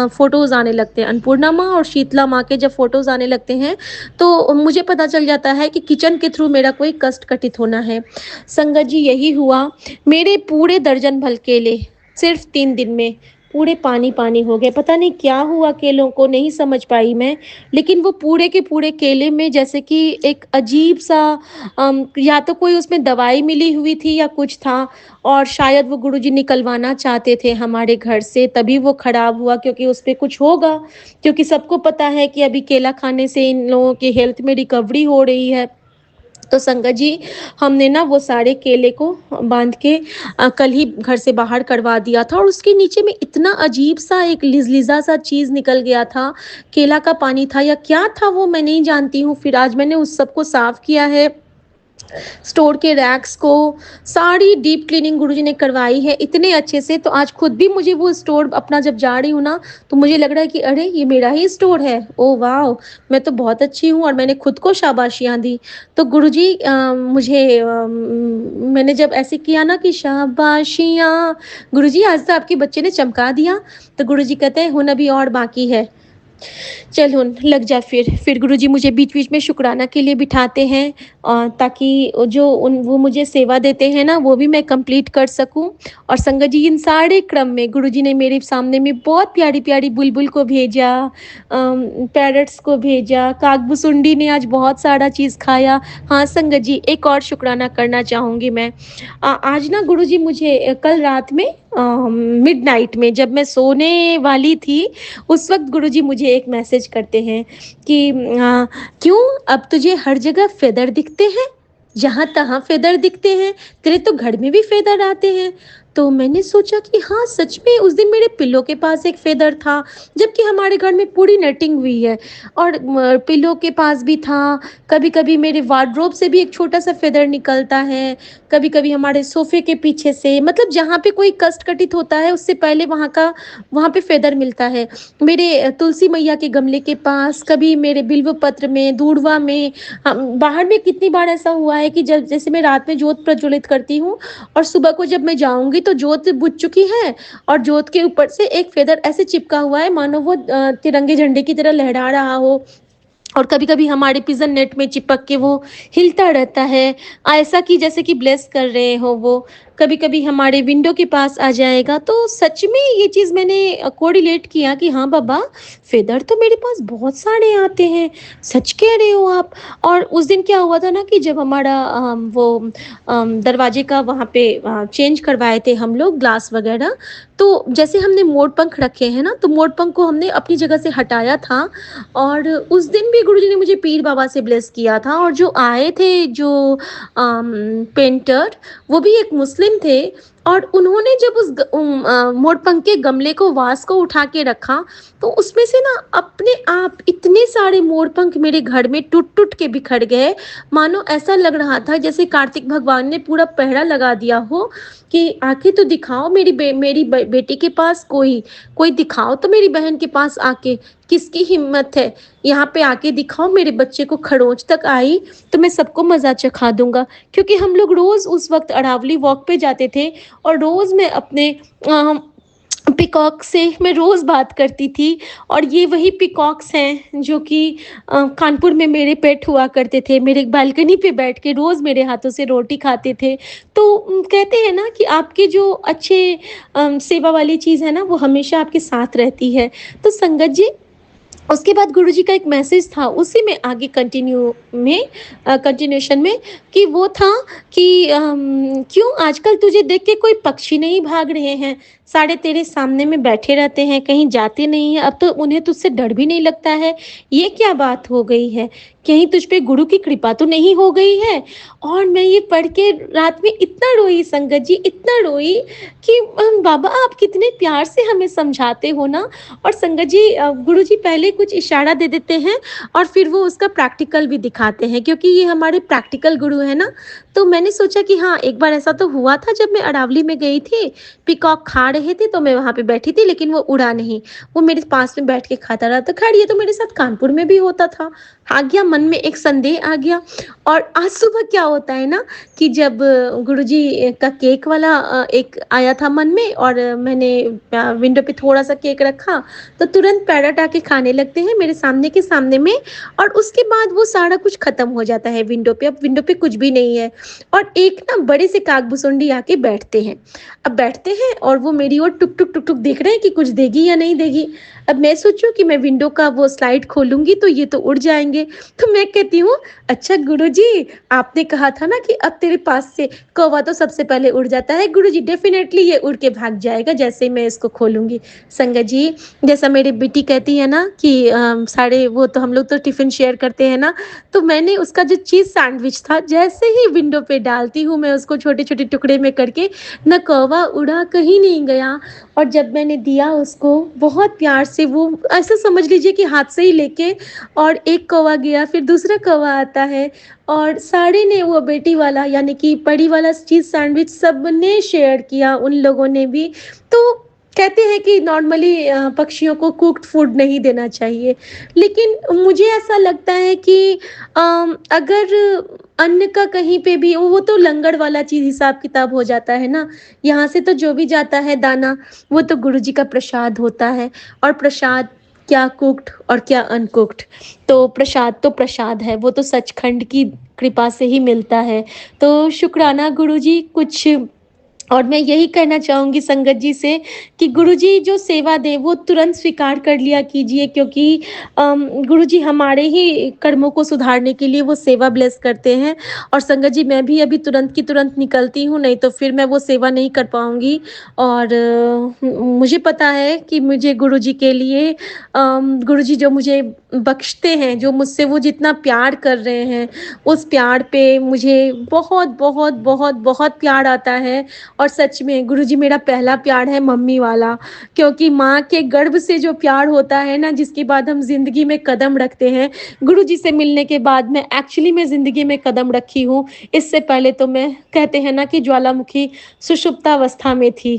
फ़ोटोज़ आने लगते हैं, अन्नपूर्णा माँ और शीतला माँ के जब फ़ोटोज़ आने लगते हैं, तो मुझे पता चल जाता है कि किचन के थ्रू मेरा कोई कष्ट घटित होना है। संगत जी, यही हुआ। मेरे पूरे दर्जन भर केले सिर्फ़ 3 दिन में पूरे पानी-पानी हो गए। पता नहीं क्या हुआ केलों को, नहीं समझ पाई मैं। लेकिन वो पूरे के पूरे केले में जैसे कि एक अजीब-सा या तो कोई उसमें दवाई मिली हुई थी या कुछ था और शायद वो गुरुजी निकलवाना चाहते थे हमारे घर से, तभी वो खराब हुआ, क्योंकि उसपे कुछ होगा। क्योंकि सबको पता है कि अभी केला खाने से इन लोगों की हेल्थ में रिकवरी हो रही है। तो संगत जी, हमने ना वो सारे केले को बाँध के कल ही घर से बाहर करवा दिया था और उसके नीचे में इतना अजीब-सा एक लिज़लिज़ा-सा चीज़ निकल गया था। केला का पानी था या क्या था वो मैं नहीं जानती हूँ। फिर आज मैंने उस सब को साफ़ किया है। स्टोर के रैक्स को सारी डीप क्लीनिंग गुरुजी ने करवाई है इतने अच्छे से। तो आज खुद भी मुझे वो स्टोर अपना जब जा रही हूँ ना, तो मुझे लग रहा है कि अरे ये मेरा ही स्टोर है। Oh wow! मैं तो बहुत अच्छी हूँ और मैंने खुद को शाबाशियाँ दी। तो गुरुजी मैंने जब ऐसे किया ना कि शाबाशियाँ, गुरुजी आज तो आपके बच्चे ने चमका दिया। तो गुरुजी कहते हैं हुन अभी और बाकी है। चल हुन लग जा फिर गुरुजी मुझे बीच-बीच में शुक्राना के लिए बिठाते हैं ताकि वो मुझे सेवा देते हैं ना, वो भी मैं कंप्लीट कर सकूँ। और संगत जी, इन सारे क्रम में गुरुजी ने मेरे सामने में बहुत प्यारी-प्यारी बुलबुल को भेजा, पैरट्स को भेजा, कागभुसुंडी ने आज बहुत सारा चीज़ खाया। हाँ संगत जी, एक और शुक्राना करना चाहूँगी मैं। आज ना गुरुजी मुझे कल रात में मिडनाइट में जब मैं सोने वाली थी, उस वक़्त गुरुजी मुझे एक मैसेज करते हैं कि क्यों अब तुझे हर जगह फ़ेदर दिखते हैं? जहाँ-तहाँ फ़ेदर दिखते हैं, तेरे तो घर में भी फ़ेदर आते हैं। तो मैंने सोचा कि हाँ, सच में उस दिन मेरे पिल्लो के पास एक फ़ेदर था, जबकि हमारे घर में पूरी नेटिंग हुई है और पिल्लो के पास भी था। कभी-कभी मेरे वार्डरोब से भी एक छोटा-सा फ़ेदर निकलता है, कभी-कभी हमारे सोफ़े के पीछे से, मतलब जहाँ पे कोई कष्ट घटित होता है, उससे पहले वहाँ पे फ़ेदर मिलता है। मेरे तुलसी मैया के गमले के पास, कभी मेरे बिल्व पत्र में, दूर्वा में, बाहर में कितनी बार ऐसा हुआ है कि जब जैसे मैं रात में जोत प्रज्वलित करती हूँ और सुबह को जब मैं जाऊँगी तो जोत बुझ चुकी है और जोत के ऊपर से एक फ़ेदर ऐसे चिपका हुआ है मानो वो तिरंगे झंडे की तरह लहरा रहा हो। और कभी-कभी हमारे पिजन नेट में चिपक के वो हिलता रहता है, ऐसा कि जैसे कि ब्लेस कर रहे हो वो। कभी-कभी हमारे विंडो के पास आ जाएगा, तो सच में ये चीज़ मैंने कोरिलेट किया कि हाँ बाबा, फेदर तो मेरे पास बहुत सारे आते हैं, सच कह रहे हो आप। और उस दिन क्या हुआ था ना कि जब हमारा दरवाजे का वहाँ पे चेंज करवाए थे हम लोग ग्लास वगैरह, तो जैसे हमने मोड़ पंख रखे हैं ना, तो मोड़ पंख को हमने अपनी जगह से हटाया था और उस दिन भी गुरुजी ने मुझे पीर बाबा से ब्लेस किया था और जो आए थे पेंटर, वो भी एक मुस्लिम थे और उन्होंने जब मोरपंख के गमले को वास को उठा के रखा, तो उसमें से ना अपने आप इतने सारे मोरपंख मेरे घर में टूट-टूट के बिखर गए, मानो ऐसा लग रहा था जैसे कार्तिक भगवान ने पूरा पहरा लगा दिया हो कि आके तो दिखाओ मेरी बेटी के पास कोई दिखाओ तो मेरी बहन के पास आके, किसकी हिम्मत है? यहाँ पे आके दिखाओ, मेरे बच्चे को खरोंच तक आई तो मैं सबको मज़ा चखा दूँगा। क्योंकि हम लोग रोज़ उस वक़्त अरावली वॉक पे जाते थे और रोज़ मैं अपने पीकॉक से मैं रोज़ बात करती थी और ये वही पीकॉक्स हैं जो कि कानपुर में मेरे पेट हुआ करते थे। मेरे बालकनी पे बैठ के रोज़ मेरे हाथों से रोटी खाते थे। तो कहते हैं ना कि आपके जो अच्छे सेवा वाली चीज़ है ना, वो हमेशा आपके साथ रहती है। तो संगत जी, उसके बाद गुरुजी का एक मैसेज था, उसी में आगे कंटिन्यूएशन में कि वो था कि क्यों आजकल तुझे देख के कोई पक्षी नहीं भाग रहे हैं, सारे तेरे सामने में बैठे रहते हैं, कहीं जाते नहीं हैं, अब तो उन्हें तुझसे डर भी नहीं लगता है, ये क्या बात हो गई है? कहीं तुझ पे गुरु की कृपा तो नहीं हो गई है। और मैं ये पढ़ के रात में इतना रोई संगत जी, इतना रोई कि बाबा आप कितने प्यार से हमें समझाते हो ना। और संगत जी गुरु जी पहले कुछ इशारा दे देते हैं और फिर वो उसका प्रैक्टिकल भी दिखाते हैं, क्योंकि ये हमारे प्रैक्टिकल गुरु है ना। तो मैंने सोचा कि हाँ, एक बार ऐसा तो हुआ था जब मैं अरावली में गई थी, पीकॉक खा रहे थे तो मैं वहाँ पे बैठी थी, लेकिन वो उड़ा नहीं, वो मेरे पास में बैठ के खाता रहा। तो खैर ये तो मेरे साथ कानपुर में भी होता था। आ गया मन में एक संदेह आ गया। और आज सुबह क्या होता है ना कि जब गुरुजी का केक वाला एक आया था मन में, और मैंने विंडो पे थोड़ा सा केक रखा, तो तुरंत पैरट आके खाने लगते हैं मेरे सामने के सामने में। और उसके बाद वो सारा कुछ खत्म हो जाता है विंडो पे, अब विंडो पे कुछ भी नहीं है। और एक ना बड़े से काकभुसुंडी आके बैठते हैं। अब बैठते हैं और वो मेरी ओर टुक टुक टुक टुक देख रहे हैं कि कुछ देगी या नहीं देगी। अब मैं सोचूं कि मैं विंडो का वो स्लाइड खोलूंगी तो ये तो उड़ जाएंगे। तो मैं कहती हूँ, अच्छा गुरुजी, आपने कहा था ना कि अब तेरे पास से कौवा तो सबसे पहले उड़ जाता है। गुरुजी डेफिनेटली ये उड़ के भाग जाएगा जैसे ही मैं इसको खोलूंगी। संगत जी, जैसा मेरी बेटी कहती है ना कि सारे वो तो हम लोग तो टिफिन शेयर करते हैं ना, तो मैंने उसका जो चीज़ सैंडविच था जैसे ही विंडो पे डालती हूँ मैं उसको छोटे छोटे टुकड़े में करके, न कौवा उड़ा, कहीं नहीं गया। और जब मैंने दिया उसको बहुत प्यार से, वो ऐसा समझ लीजिए कि हाथ से ही लेके, और एक कौवा गया, फिर दूसरा कौवा आता है, और सारे ने वो बेटी वाला यानी कि परी वाला चीज़ सैंडविच सबने शेयर किया, उन लोगों ने भी। तो कहते हैं कि नॉर्मली पक्षियों को कुक्ड फूड नहीं देना चाहिए, लेकिन मुझे ऐसा लगता है कि अगर अन्न का कहीं पे भी वो तो लंगड़ वाला चीज़ हिसाब किताब हो जाता है ना। यहाँ से तो जो भी जाता है दाना, वो तो गुरुजी का प्रसाद होता है। और प्रसाद क्या कुक्ड और क्या अनकुक्ड, तो प्रसाद है, वो तो सचखंड की कृपा से ही मिलता है। तो शुक्राना गुरुजी। कुछ और मैं यही कहना चाहूँगी संगत जी से कि गुरुजी जो सेवा दें वो तुरंत स्वीकार कर लिया कीजिए, क्योंकि गुरुजी हमारे ही कर्मों को सुधारने के लिए वो सेवा ब्लेस करते हैं। और संगत जी मैं भी अभी तुरंत की तुरंत निकलती हूँ, नहीं तो फिर मैं वो सेवा नहीं कर पाऊँगी। और मुझे पता है कि मुझे गुरुजी के लिए गुरुजी जो मुझे बख्शते हैं, जो मुझसे वो जितना प्यार कर रहे हैं, उस प्यार पे मुझे बहुत बहुत बहुत बहुत प्यार आता है। और सच में गुरुजी मेरा पहला प्यार है मम्मी वाला, क्योंकि माँ के गर्भ से जो प्यार होता है ना, जिसके बाद हम ज़िंदगी में कदम रखते हैं, गुरुजी से मिलने के बाद मैं एक्चुअली में ज़िंदगी में कदम रखी हूँ। इससे पहले तो मैं, कहते हैं ना कि ज्वालामुखी सुषुप्तावस्था में थी,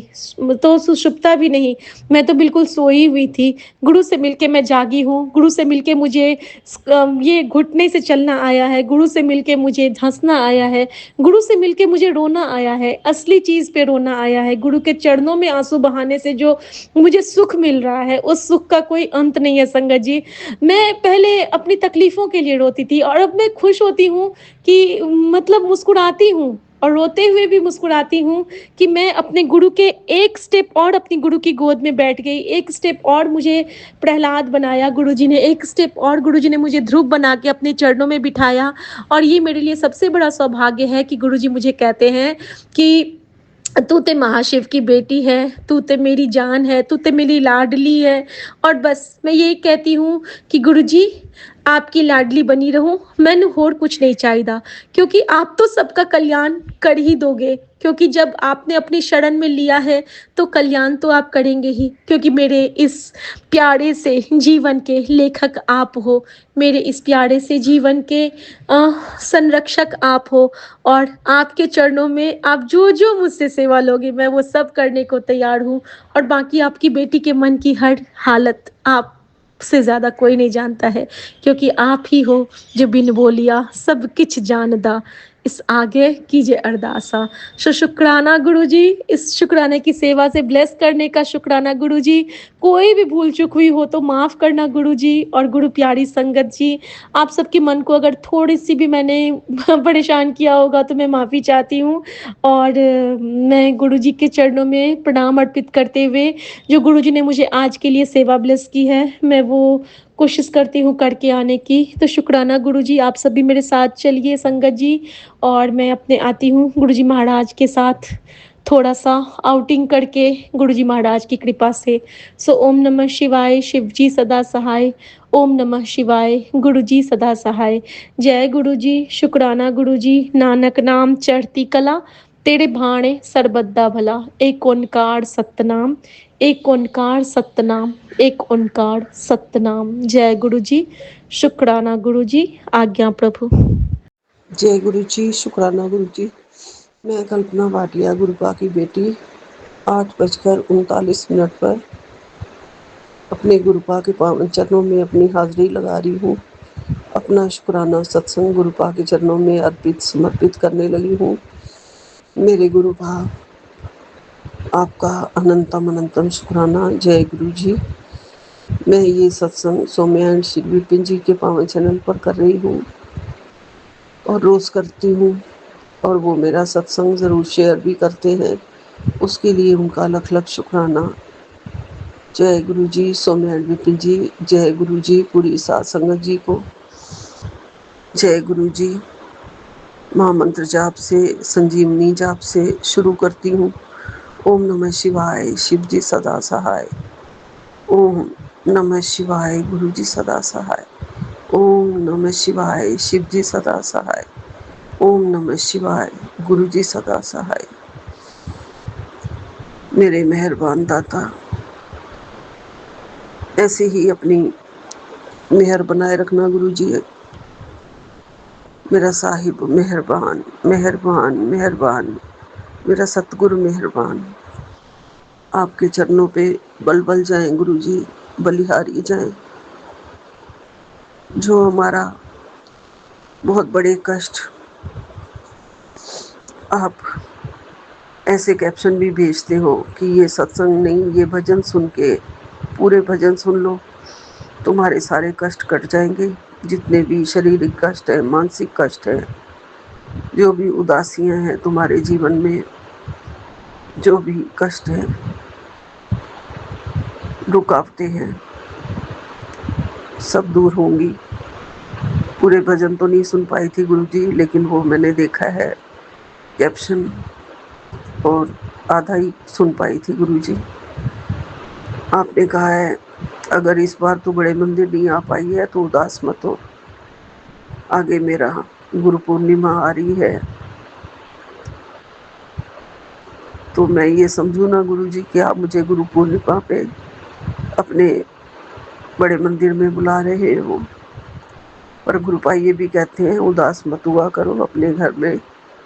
तो सुषुप्ता भी नहीं, मैं तो बिल्कुल सोई हुई थी। गुरु से मिलके मैं जागी हूँ, गुरु से मिलके मुझे ये घुटने से चलना आया है, गुरु से मिलके मुझे धंसना आया है, गुरु से मिलके मुझे रोना आया है, असली चीज़ पे रोना आया है। गुरु के चरणों में आंसू बहाने से जो मुझे सुख मिल रहा है, उस सुख का कोई अंत नहीं है संगत जी। मैं पहले अपनी तकलीफ़ों के लिए रोती थी, और अब मैं खुश होती हूँ कि मतलब मुस्कुराती हूँ, और रोते हुए भी मुस्कुराती हूँ कि मैं अपने गुरु के एक स्टेप और अपनी गुरु की गोद में बैठ गई, एक स्टेप और मुझे प्रहलाद बनाया गुरुजी ने, एक स्टेप और गुरुजी ने मुझे ध्रुव बना के अपने चरणों में बिठाया। और ये मेरे लिए सबसे बड़ा सौभाग्य है कि गुरुजी मुझे कहते हैं कि तू ते महाशिव की बेटी है, तू ते मेरी जान है, तू ते मेरी लाडली है। और बस मैं यही कहती हूँ कि गुरुजी आपकी लाडली बनी रहूं, मैंने और कुछ नहीं चाहिदा, क्योंकि आप तो सबका कल्याण कर ही दोगे, क्योंकि जब आपने अपनी शरण में लिया है तो कल्याण तो आप करेंगे ही, क्योंकि मेरे इस प्यारे से जीवन के लेखक आप हो, मेरे इस प्यारे से जीवन के संरक्षक आप हो। और आपके चरणों में आप जो जो मुझसे सेवा लोगे मैं वो सब करने को तैयार हूँ। और बाकी आपकी बेटी के मन की हर हालत आप से ज़्यादा कोई नहीं जानता है, क्योंकि आप ही हो जो बिन बोलिया सब किछ जानदा, इस आगे कीजिए अरदासा। शुक्राना गुरुजी, इस शुक्राने की सेवा से ब्लेस करने का शुक्राना गुरुजी। कोई भी भूल चूक हुई हो तो माफ़ करना गुरुजी। और गुरु प्यारी संगत जी, आप सबके मन को अगर थोड़ी सी भी मैंने परेशान किया होगा तो मैं माफ़ी चाहती हूँ। और मैं गुरुजी के चरणों में प्रणाम अर्पित करते हुए, जो गुरुजी ने मुझे आज के लिए सेवा ब्लेस की है, मैं वो कोशिश करती हूँ करके आने की। तो शुक्राना गुरुजी, आप सब भी मेरे साथ चलिए संगत जी। और मैं अपने आती हूँ गुरुजी महाराज के साथ। थोड़ा सा आउटिंग करके गुरुजी महाराज की कृपा से। सो ओम नमः शिवाय, शिव जी सदा सहाय। ओम नमः शिवाय, गुरुजी सदा सहाय। जय गुरुजी, शुक्राना गुरुजी, नानक नाम चढ़ती कला, तेरे भाणे सरबद्दा भला। एक ओंकार सतनाम, एक ओंकार सतनाम, एक ओंकार सतनाम। जय गुरुजी, शुक्राना गुरुजी, आज्ञा प्रभु। जय गुरु जी, शुक्राना गुरु जी। मैं कल्पना भाटिया, गुरुपा की बेटी, 8:39 पर अपने गुरुपा के पावन चरणों में अपनी हाजिरी लगा रही हूँ। अपना शुक्राना सत्संग गुरुपा के चरणों में अर्पित समर्पित करने लगी हूँ। मेरे गुरुपा, आपका अनंतम अनंतम शुक्राना। जय गुरु जी। मैं ये सत्संग सौम्या एंड श्री विपिन जी के पावन चैनल पर कर रही हूँ और रोज़ करती हूँ, और वो मेरा सत्संग ज़रूर शेयर भी करते हैं। उसके लिए उनका लख लख शुक्राना। जय गुरु जी, सौम्या एंड विपिन जी। जय गुरु जी, पूरी सात संगत जी को जय गुरु जी। महामंत्र जाप से, संजीवनी जाप से शुरू करती हूँ। ओम नमः शिवाय, शिव जी सदा सहाय। ओम नमः शिवाय, गुरु जी सदा सहाय। ओम नमः शिवाय, शिव जी सदा सहाय। ओम नमः शिवाय, गुरु जी सदा सहाय। मेरे मेहरबान दाता, ऐसे ही अपनी मेहर बनाए रखना गुरु जी। मेरा साहिब मेहरबान मेहरबान मेहरबान, मेरा सतगुरु मेहरबान। आपके चरणों पे बल बल जाएं गुरु जी, बलिहारी जाएं। जो हमारा बहुत बड़े कष्ट, आप ऐसे कैप्शन भी भेजते हो कि ये सत्संग नहीं, ये भजन सुन के, पूरे भजन सुन लो, तुम्हारे सारे कष्ट कट जाएंगे। जितने भी शारीरिक कष्ट है, मानसिक कष्ट है, जो भी उदासियां हैं तुम्हारे जीवन में, जो भी कष्ट है, रुकावटें हैं, सब दूर होंगी। पूरे भजन तो नहीं सुन पाई थी गुरुजी, लेकिन वो मैंने देखा है कैप्शन, और आधा ही सुन पाई थी गुरुजी। आपने कहा है अगर इस बार तू बड़े मंदिर नहीं आ पाई है तो उदास मत हो, आगे मेरा गुरु पूर्णिमा आ रही है, तो मैं ये समझूँ ना गुरुजी कि आप मुझे गुरु पूर्णिमा पे अपने बड़े मंदिर में बुला रहे हो। पर गुरुपा ये भी कहते हैं उदास मत हुआ करो, अपने घर में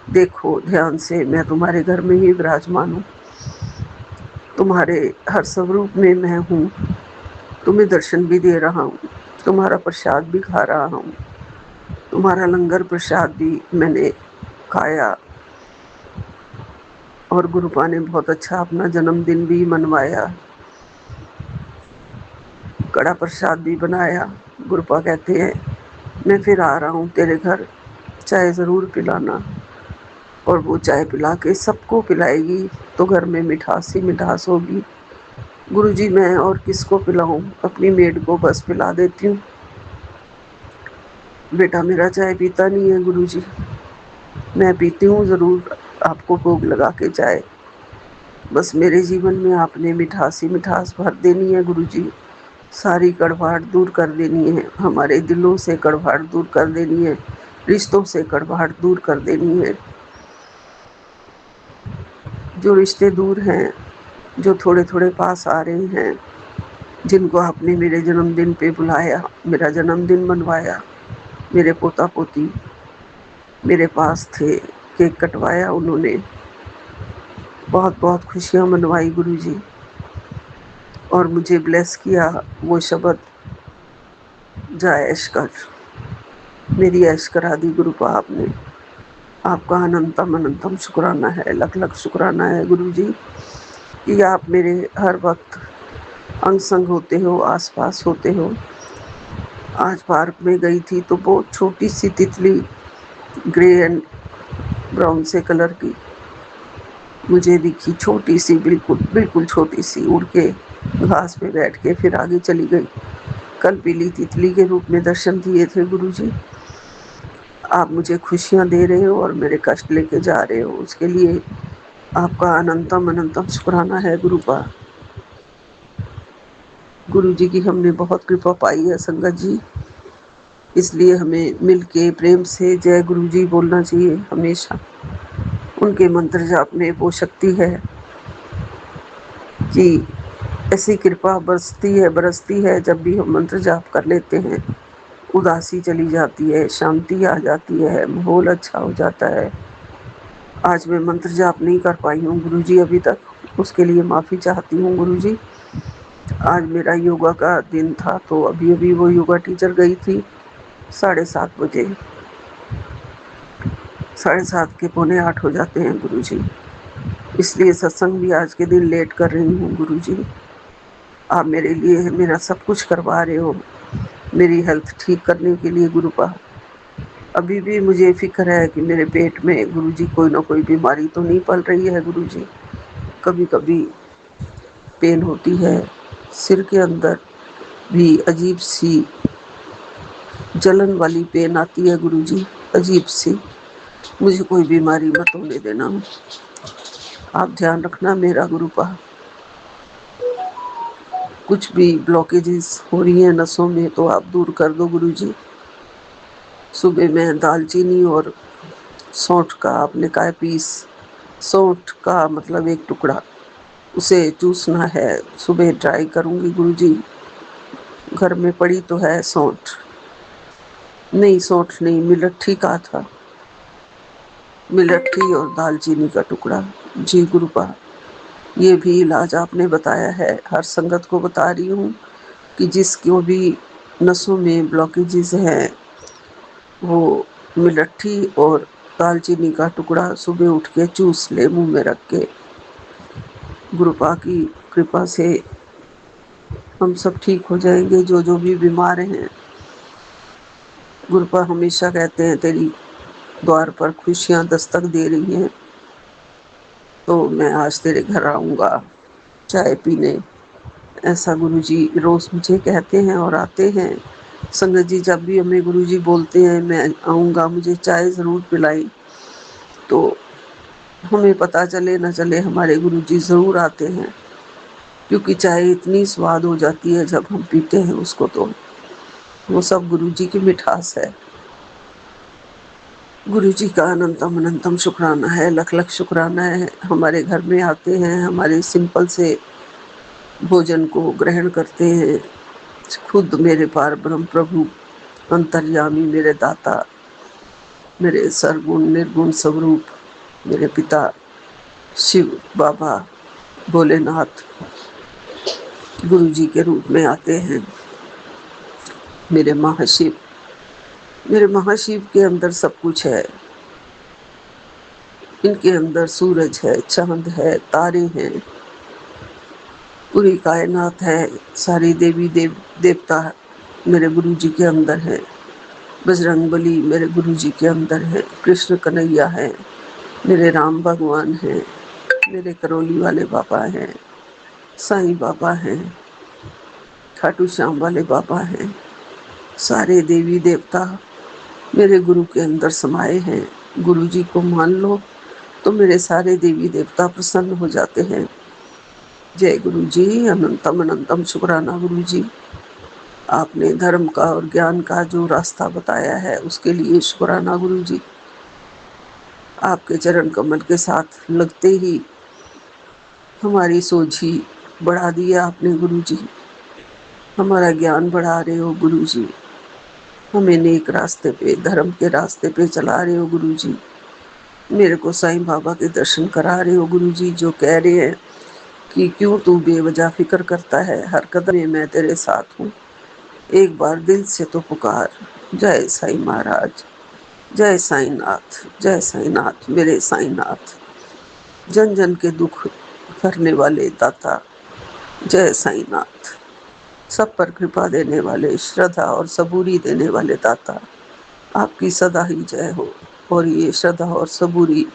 देखो ध्यान से, मैं तुम्हारे घर में ही विराजमान हूँ, तुम्हारे हर स्वरूप में मैं हूँ, तुम्हें दर्शन भी दे रहा हूँ, तुम्हारा प्रसाद भी खा रहा हूँ, तुम्हारा लंगर प्रसाद भी मैंने खाया। और गुरुपा ने बहुत अच्छा अपना जन्मदिन भी मनवाया, कड़ा प्रसाद भी बनाया। गुरुपा कहते हैं मैं फिर आ रहा हूँ तेरे घर, चाय ज़रूर पिलाना। और वो चाय पिला के सबको पिलाएगी तो घर में मिठास ही मिठास होगी। गुरुजी मैं और किसको पिलाऊं, अपनी मेड को बस पिला देती हूँ। बेटा मेरा चाय पीता नहीं है गुरुजी, मैं पीती हूँ ज़रूर आपको भोग लगा के चाय। बस मेरे जीवन में आपने मिठास ही मिठास भर देनी है गुरुजी, सारी कड़वाहट दूर कर देनी है, हमारे दिलों से कड़वाहट दूर कर देनी है, रिश्तों से कड़वाहट दूर कर देनी है। जो रिश्ते दूर हैं, जो थोड़े थोड़े पास आ रहे हैं, जिनको आपने मेरे जन्मदिन पे बुलाया, मेरा जन्मदिन मनवाया, मेरे पोता पोती मेरे पास थे, केक कटवाया उन्होंने, बहुत बहुत खुशियाँ मनवाई गुरुजी, और मुझे ब्लेस किया। वो शब्द जा ऐश कर, मेरी ऐश करा दी गुरुपा आपने। आपका अनंतम अनंतम शुक्राना है, लख लख शुक्राना है गुरुजी कि आप मेरे हर वक्त अंग संग होते हो, आसपास होते हो। आज पार्क में गई थी तो बहुत छोटी सी तितली, ग्रे एंड ब्राउन से कलर की मुझे दिखी, छोटी सी, बिल्कुल बिल्कुल छोटी सी, उड़ के घास पे बैठ के फिर आगे चली गई। कल पीली तितली के रूप में दर्शन दिए थे गुरुजी। आप मुझे खुशियाँ दे रहे हो और मेरे कष्ट लेके जा रहे हो, उसके लिए आपका अनंतम अनंतम शुक्राना है गुरुपा। गुरु जी की हमने बहुत कृपा पाई है संगत जी, इसलिए हमें मिलके प्रेम से जय गुरु जी बोलना चाहिए हमेशा। उनके मंत्र जाप में वो शक्ति है कि ऐसी कृपा बरसती है जब भी हम मंत्र जाप कर लेते हैं। उदासी चली जाती है, शांति आ जाती है, माहौल अच्छा हो जाता है। आज मैं मंत्र जाप नहीं कर पाई हूँ गुरुजी अभी तक, उसके लिए माफ़ी चाहती हूँ गुरुजी। आज मेरा योगा का दिन था तो अभी अभी वो योगा टीचर गई थी 7:30 बजे। 7:30 के 7:45 हो जाते हैं गुरुजी, इसलिए सत्संग भी आज के दिन लेट कर रही हूँ गुरुजी। आप मेरे लिए मेरा सब कुछ करवा रहे हो, मेरी हेल्थ ठीक करने के लिए गुरुपा। अभी भी मुझे फिक्र है कि मेरे पेट में गुरुजी कोई ना कोई बीमारी तो नहीं पल रही है गुरुजी। कभी कभी पेन होती है, सिर के अंदर भी अजीब सी जलन वाली पेन आती है गुरुजी, अजीब सी। मुझे कोई बीमारी मत होने देना, आप ध्यान रखना मेरा गुरुपा। कुछ भी ब्लॉकेजेस हो रही हैं नसों में तो आप दूर कर दो गुरुजी। सुबह में दालचीनी और सौंठ का आपने कहा पीस, सौंठ का मतलब एक टुकड़ा, उसे चूसना है। सुबह ट्राई करूँगी गुरुजी। घर में पड़ी तो है सौंठ, नहीं सौंठ नहीं, मिलट्ठी का था, मिलट्ठी और दालचीनी का टुकड़ा। जी गुरुपा, ये भी इलाज आपने बताया है, हर संगत को बता रही हूँ कि जिसको भी नसों में ब्लॉकेजेस हैं वो मिलट्ठी और दालचीनी का टुकड़ा सुबह उठ के चूस ले मुंह में रख के। गुरुपा की कृपा से हम सब ठीक हो जाएंगे जो जो भी बीमार हैं। गुरुपा हमेशा कहते हैं तेरी द्वार पर खुशियाँ दस्तक दे रही हैं, तो मैं आज तेरे घर आऊँगा चाय पीने, ऐसा गुरुजी रोज़ मुझे कहते हैं और आते हैं। संगत जी जब भी हमें गुरुजी बोलते हैं मैं आऊँगा मुझे चाय ज़रूर पिलाई, तो हमें पता चले न चले हमारे गुरुजी ज़रूर आते हैं, क्योंकि चाय इतनी स्वाद हो जाती है जब हम पीते हैं उसको, तो वो सब गुरुजी की मिठास है। गुरुजी का अनंतम अनंतम शुक्राना है, लख लख शुक्राना है। हमारे घर में आते हैं, हमारे सिंपल से भोजन को ग्रहण करते हैं। खुद मेरे पार ब्रह्म प्रभु अंतर्यामी, मेरे दाता, मेरे सरगुण निर्गुण स्वरूप, मेरे पिता शिव बाबा भोलेनाथ गुरुजी के रूप में आते हैं। मेरे महाशिव, मेरे महाशिव के अंदर सब कुछ है। इनके अंदर सूरज है, चांद है, तारे हैं, पूरी कायनात है, सारी देवी देवता मेरे गुरुजी के अंदर है। बजरंगबली मेरे गुरुजी के अंदर है, कृष्ण कन्हैया है, मेरे राम भगवान हैं, मेरे करौली वाले बाबा हैं, साईं बाबा हैं, खाटू श्याम वाले बाबा हैं। सारे देवी देवता मेरे गुरु के अंदर समाये हैं। गुरुजी को मान लो तो मेरे सारे देवी देवता प्रसन्न हो जाते हैं। जय गुरु जी, अनंतम अनंतम शुक्राना गुरु जी। आपने धर्म का और ज्ञान का जो रास्ता बताया है उसके लिए शुक्राना गुरु जी। आपके चरण कमल के साथ लगते ही हमारी सोझी बढ़ा दिया आपने गुरु जी, हमारा ज्ञान बढ़ा रहे हो गुरु जी, हमें नेक रास्ते पे, धर्म के रास्ते पे चला रहे हो गुरु जी। मेरे को साईं बाबा के दर्शन करा रहे हो गुरु जी, जो कह रहे हैं कि क्यों तू बेवजह फिक्र करता है, हर कदम में मैं तेरे साथ हूँ, एक बार दिल से तो पुकार। जय साईं महाराज, जय साईंनाथ, जय साईंनाथ, मेरे साईंनाथ, जन जन के दुख करने वाले दाता, जय साईंनाथ, सब पर कृपा देने वाले, श्रद्धा और सबूरी देने वाले दाता, आपकी सदा ही जय हो। और ये श्रद्धा और सबूरी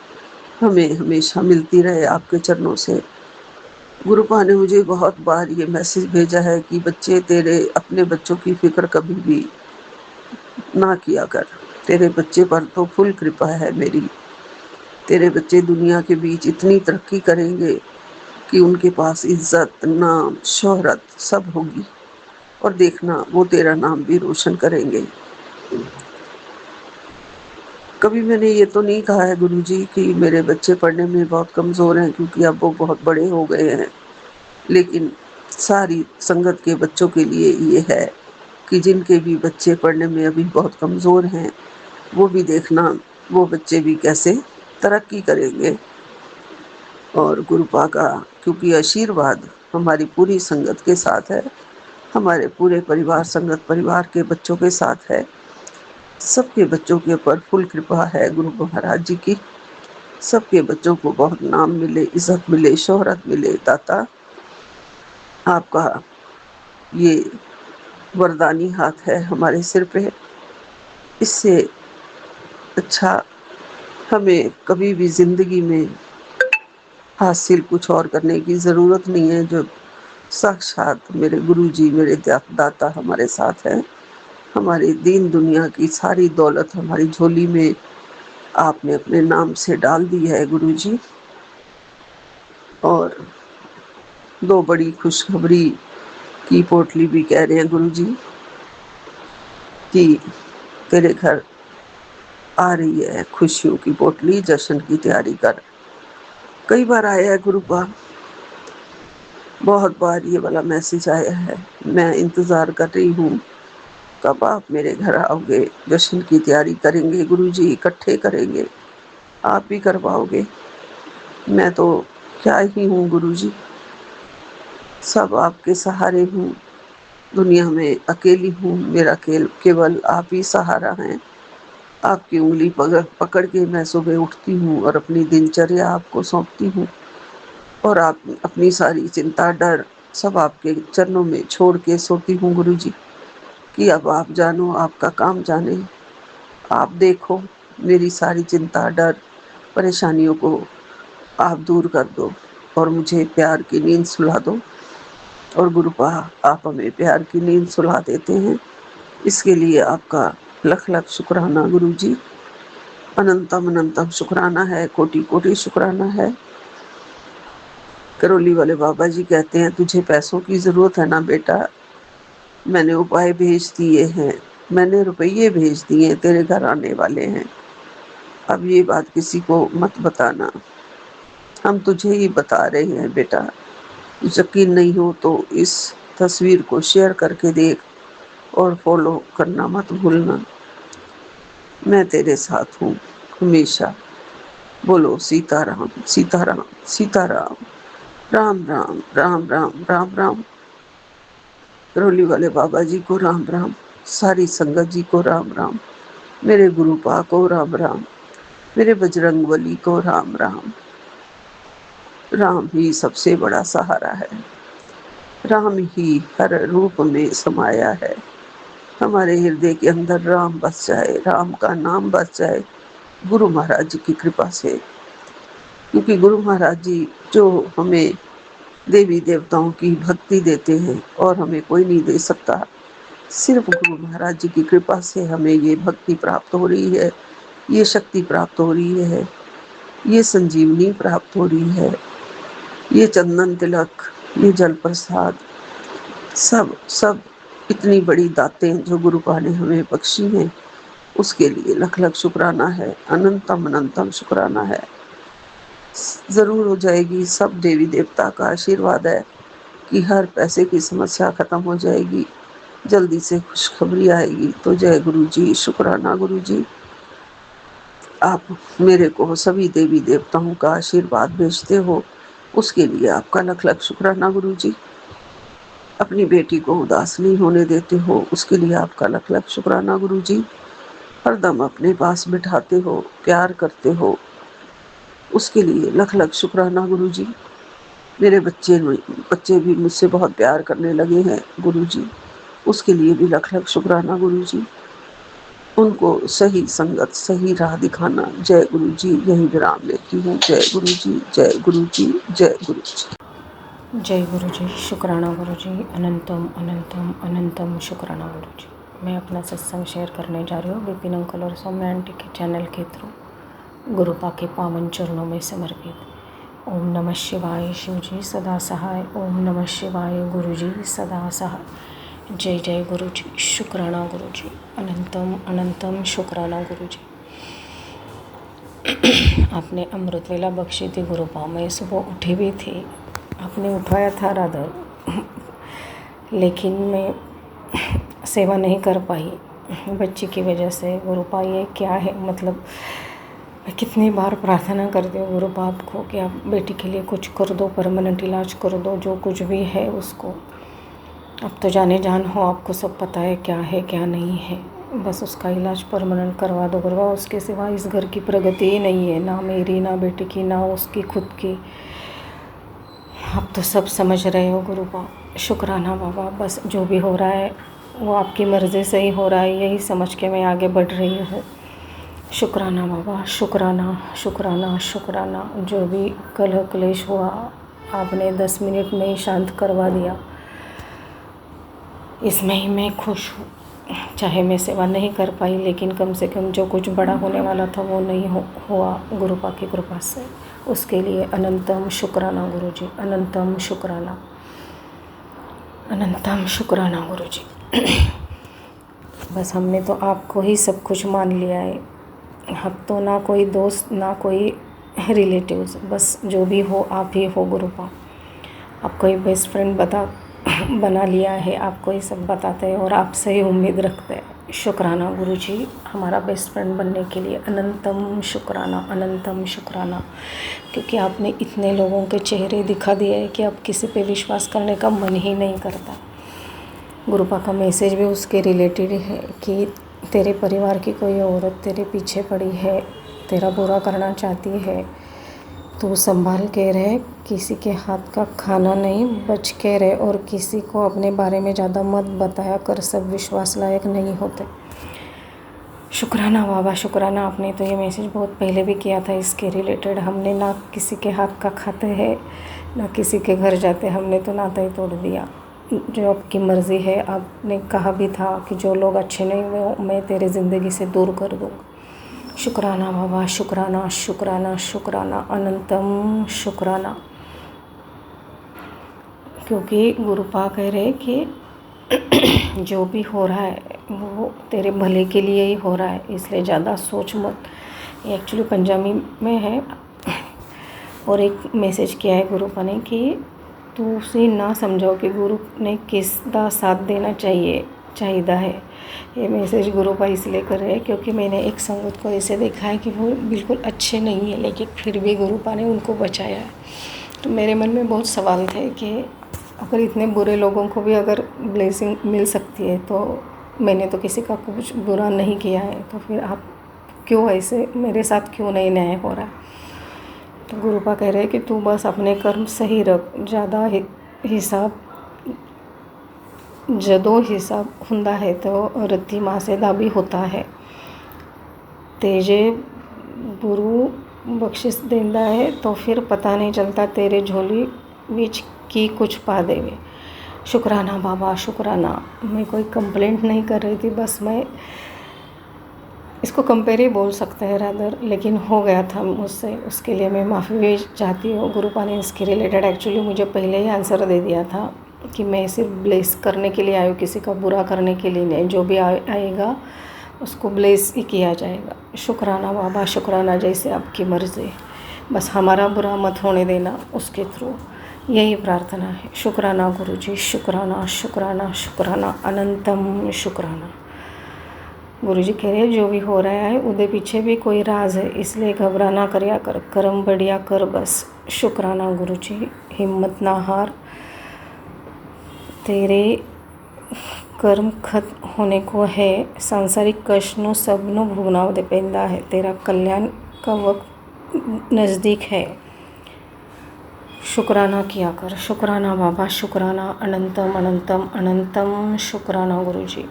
हमें हमेशा मिलती रहे आपके चरणों से। गुरुपा ने मुझे बहुत बार ये मैसेज भेजा है कि बच्चे तेरे अपने बच्चों की फिक्र कभी भी ना किया कर, तेरे बच्चे पर तो फुल कृपा है मेरी, तेरे बच्चे दुनिया के बीच इतनी तरक्की करेंगे कि उनके पास इज्जत, नाम, शोहरत सब होगी, और देखना वो तेरा नाम भी रोशन करेंगे। कभी मैंने ये तो नहीं कहा है गुरुजी कि मेरे बच्चे पढ़ने में बहुत कमज़ोर हैं, क्योंकि अब वो बहुत बड़े हो गए हैं। लेकिन सारी संगत के बच्चों के लिए ये है कि जिनके भी बच्चे पढ़ने में अभी बहुत कमज़ोर हैं, वो भी देखना वो बच्चे भी कैसे तरक्की करेंगे। और गुरुपा का क्योंकि आशीर्वाद हमारी पूरी संगत के साथ है, हमारे पूरे परिवार, संगत परिवार के बच्चों के साथ है, सबके बच्चों के ऊपर फुल कृपा है गुरु महाराज जी की। सबके बच्चों को बहुत नाम मिले, इज्जत मिले, शोहरत मिले। दाता आपका ये वरदानी हाथ है हमारे सिर पे, इससे अच्छा हमें कभी भी जिंदगी में हासिल कुछ और करने की ज़रूरत नहीं है। जो साक्षात मेरे गुरुजी, मेरे दाता हमारे साथ हैं, हमारी दीन दुनिया की सारी दौलत हमारी झोली में आपने अपने नाम से डाल दी है गुरुजी। और दो बड़ी खुशखबरी की पोटली भी कह रहे हैं गुरुजी कि तेरे घर आ रही है खुशियों की पोटली, जश्न की तैयारी कर। कई बार आया है गुरुपा, बहुत बार ये वाला मैसेज आया है। मैं इंतज़ार कर रही हूँ कब आप मेरे घर आओगे, जश्न की तैयारी करेंगे गुरुजी, इकट्ठे करेंगे, आप भी करवाओगे। मैं तो क्या ही हूँ गुरुजी, सब आपके सहारे हूँ, दुनिया में अकेली हूँ, मेरा केवल आप ही सहारा हैं। आपकी उंगली पकड़ के मैं सुबह उठती हूँ और अपनी दिनचर्या आपको सौंपती हूँ, और आप अपनी सारी चिंता, डर सब आपके चरणों में छोड़ के सोती हूँ गुरुजी, कि अब आप जानो, आपका काम जाने, आप देखो, मेरी सारी चिंता, डर, परेशानियों को आप दूर कर दो और मुझे प्यार की नींद सुला दो। और गुरुपा आप हमें प्यार की नींद सुला देते हैं, इसके लिए आपका लख लख शुक्राना गुरुजी, अनंतम अनंतम शुक्राना है, कोटि कोटि शुक्राना है। करौली वाले बाबा जी कहते हैं तुझे पैसों की ज़रूरत है ना बेटा, मैंने उपाय भेज दिए हैं, मैंने रुपये भेज दिए, तेरे घर आने वाले हैं। अब ये बात किसी को मत बताना, हम तुझे ही बता रहे हैं बेटा। यकीन नहीं हो तो इस तस्वीर को शेयर करके देख और फॉलो करना मत भूलना। मैं तेरे साथ हूँ हमेशा। बोलो सीताराम सीताराम सीताराम, राम राम राम राम राम राम। करौली वाले बाबा जी को राम राम, सारी संगत जी को राम राम, मेरे गुरुपा को राम राम, मेरे बजरंगबली को राम राम। राम ही सबसे बड़ा सहारा है, राम ही हर रूप में समाया है। हमारे हृदय के अंदर राम बस जाए, राम का नाम बस जाए गुरु महाराज जी की कृपा से। क्योंकि गुरु महाराज जी जो हमें देवी देवताओं की भक्ति देते हैं और हमें कोई नहीं दे सकता, सिर्फ गुरु महाराज जी की कृपा से हमें ये भक्ति प्राप्त हो रही है, ये शक्ति प्राप्त हो रही है, ये संजीवनी प्राप्त हो रही है, ये चंदन तिलक, ये जल प्रसाद, सब सब इतनी बड़ी दातें जो गुरुपा ने हमें बख्शी हैं, उसके लिए लख लख शुक्राना है, अनंतम अनंतम शुक्राना है। ज़रूर हो जाएगी, सब देवी देवता का आशीर्वाद है कि हर पैसे की समस्या खत्म हो जाएगी, जल्दी से खुशखबरी आएगी। तो जय गुरु जी, शुक्राना गुरु जी, आप मेरे को सभी देवी देवताओं का आशीर्वाद भेजते हो, उसके लिए आपका लख लख शुक्राना गुरु जी। अपनी बेटी को उदास नहीं होने देते हो, उसके लिए आपका लख लख शुक्राना गुरु जी। हरदम अपने पास बिठाते हो, प्यार करते हो, उसके लिए लख लख शुक्राना गुरु जी। मेरे बच्चे भी मुझसे बहुत प्यार करने लगे हैं गुरु जी, उसके लिए भी लख लख शुक्राना गुरु जी। उनको सही संगत, सही राह दिखाना। जय गुरु जी, यही विराम लेती हूँ। जय गुरु जी, जय गुरु जी, जय गुरु जी। जय गुरु जी, शुक्राना गुरु जी, अनंतम अनंतम अनंतम शुक्राना गुरु जी। मैं अपना सत्संग शेयर करने जा रही हूँ विपिन अंकल और सौम्या आंटी के चैनल के थ्रू। गुरुपा के पावन चरणों में समर्पित। ओम नमः शिवाय शिवजी सदा सहाय। ओम नमः शिवाय गुरुजी सदा सहाय। जय जय गुरुजी, शुक्राना गुरुजी, अनंतम अनंतम शुक्राना गुरुजी। आपने अमृत वेला बख्शी थी गुरुपा। मैं सुबह उठी भी थी, आपने उठाया था राधर, लेकिन मैं सेवा नहीं कर पाई बच्ची की वजह से। गुरुपा ये क्या है, मतलब मैं कितनी बार प्रार्थना करती हूँ गुरुपा आपको कि आप बेटी के लिए कुछ कर दो, परमानेंट इलाज कर दो, जो कुछ भी है उसको। अब तो जाने जान हो, आपको सब पता है क्या है क्या नहीं है। बस उसका इलाज परमानेंट करवा दो गुरुपा। उसके सिवा इस घर की प्रगति ही नहीं है, ना मेरी, ना बेटी की, ना उसकी खुद की। आप तो सब समझ रहे हो गुरुपा। शुक्राना बाबा, बस जो भी हो रहा है वो आपकी मर्ज़ी से ही हो रहा है, यही समझ के मैं आगे बढ़ रही हूँ। शुक्राना बाबा, शुक्राना शुक्राना शुक्राना। जो भी कलह क्लेश हुआ आपने 10 मिनट में ही शांत करवा दिया। इसमें ही मैं खुश हूँ। चाहे मैं सेवा नहीं कर पाई, लेकिन कम से कम जो कुछ बड़ा होने वाला था वो नहीं हुआ गुरुपा की कृपा से। उसके लिए अनंतम शुक्राना गुरुजी, अनंतम शुक्राना, अनंतम शुक्राना गुरुजी। बस हमने तो आपको ही सब कुछ मान लिया है। अब तो ना कोई दोस्त, ना कोई रिलेटिव्स, बस जो भी हो आप ही हो गुरुपा। आपको ही बेस्ट फ्रेंड बना लिया है, आपको ही सब बताते हैं और आपसे ही उम्मीद रखते हैं। शुक्राना गुरुजी, हमारा बेस्ट फ्रेंड बनने के लिए अनंतम शुक्राना, अनंतम शुक्राना। क्योंकि आपने इतने लोगों के चेहरे दिखा दिए हैं कि अब किसी पे विश्वास करने का मन ही नहीं करता। गुरुपा का मैसेज भी उसके रिलेटेड है कि तेरे परिवार की कोई औरत तेरे पीछे पड़ी है, तेरा बुरा करना चाहती है, तो संभाल के रहे, किसी के हाथ का खाना नहीं, बच के रहे, और किसी को अपने बारे में ज़्यादा मत बताया कर, सब विश्वास लायक नहीं होते। शुक्राना बाबा, शुक्राना। आपने तो ये मैसेज बहुत पहले भी किया था इसके रिलेटेड। हमने ना किसी के हाथ का खाते हैं, ना किसी के घर जाते, हमने तो नाता ही तोड़ दिया। जो आपकी मर्ज़ी है, आपने कहा भी था कि जो लोग अच्छे नहीं हुए मैं तेरे ज़िंदगी से दूर कर दूँगा। शुक्राना बाबा, शुक्राना शुक्राना शुक्राना, अनंतम शुक्राना। क्योंकि गुरुपा कह रहे कि जो भी हो रहा है वो तेरे भले के लिए ही हो रहा है, इसलिए ज़्यादा सोच मत। ये एक्चुअली पंजाबी में है। और एक मैसेज किया है गुरुपा ने कि तू उसे ना समझो कि गुरु ने किसका साथ देना चाहिदा है। ये मैसेज गुरुपा इसलिए कर रहे हैं क्योंकि मैंने एक संगत को ऐसे देखा है कि वो बिल्कुल अच्छे नहीं है, लेकिन फिर भी गुरुपा ने उनको बचाया है। तो मेरे मन में बहुत सवाल थे कि अगर इतने बुरे लोगों को भी अगर ब्लेसिंग मिल सकती है, तो मैंने तो किसी का कुछ बुरा नहीं किया है, तो फिर आप क्यों ऐसे मेरे साथ क्यों नहीं न्याय हो रहा है। तो गुरुपा कह रहे हैं कि तू बस अपने कर्म सही रख, ज़्यादा हिसाब जदों हिसाब हुंदा है तो रत्ती माँ से दाबी होता है। तेजे गुरु बख्शिश देंदा है तो फिर पता नहीं चलता तेरे झोली विच की कुछ पा देवे। शुक्राना बाबा, शुक्राना। मैं कोई कंप्लेंट नहीं कर रही थी, बस मैं इसको कंपेयर ही बोल सकते हैं रादर, लेकिन हो गया था मुझसे, उसके लिए मैं माफ़ी भी चाहती हूँ। गुरुपा ने इसके रिलेटेड एक्चुअली मुझे पहले ही आंसर दे दिया था कि मैं सिर्फ ब्लेस करने के लिए आई हूँ, किसी का बुरा करने के लिए नहीं। जो भी आएगा उसको ब्लेस ही किया जाएगा। शुक्राना बाबा, शुक्राना, जैसे आपकी मर्ज़ी, बस हमारा बुरा मत होने देना उसके थ्रू, यही प्रार्थना है। शुक्राना गुरुजी, शुक्राना शुक्राना शुक्राना, अनंतम शुक्राना। गुरुजी कह रहे जो भी हो रहा है उधर पीछे भी कोई राज है, इसलिए घबराना करया कर, कर्म बढ़िया कर बस। शुक्राना गुरुजी, हिम्मत ना हार, तेरे कर्म खत्म होने को है, सांसारिक कष्टों सबनो भोगना दे पैंदा है, तेरा कल्याण का वक्त नज़दीक है। शुक्राना किया कर। शुक्राना बाबा, शुक्राना, अनंतम अनंतम अनंतम शुक्राना गुरुजी।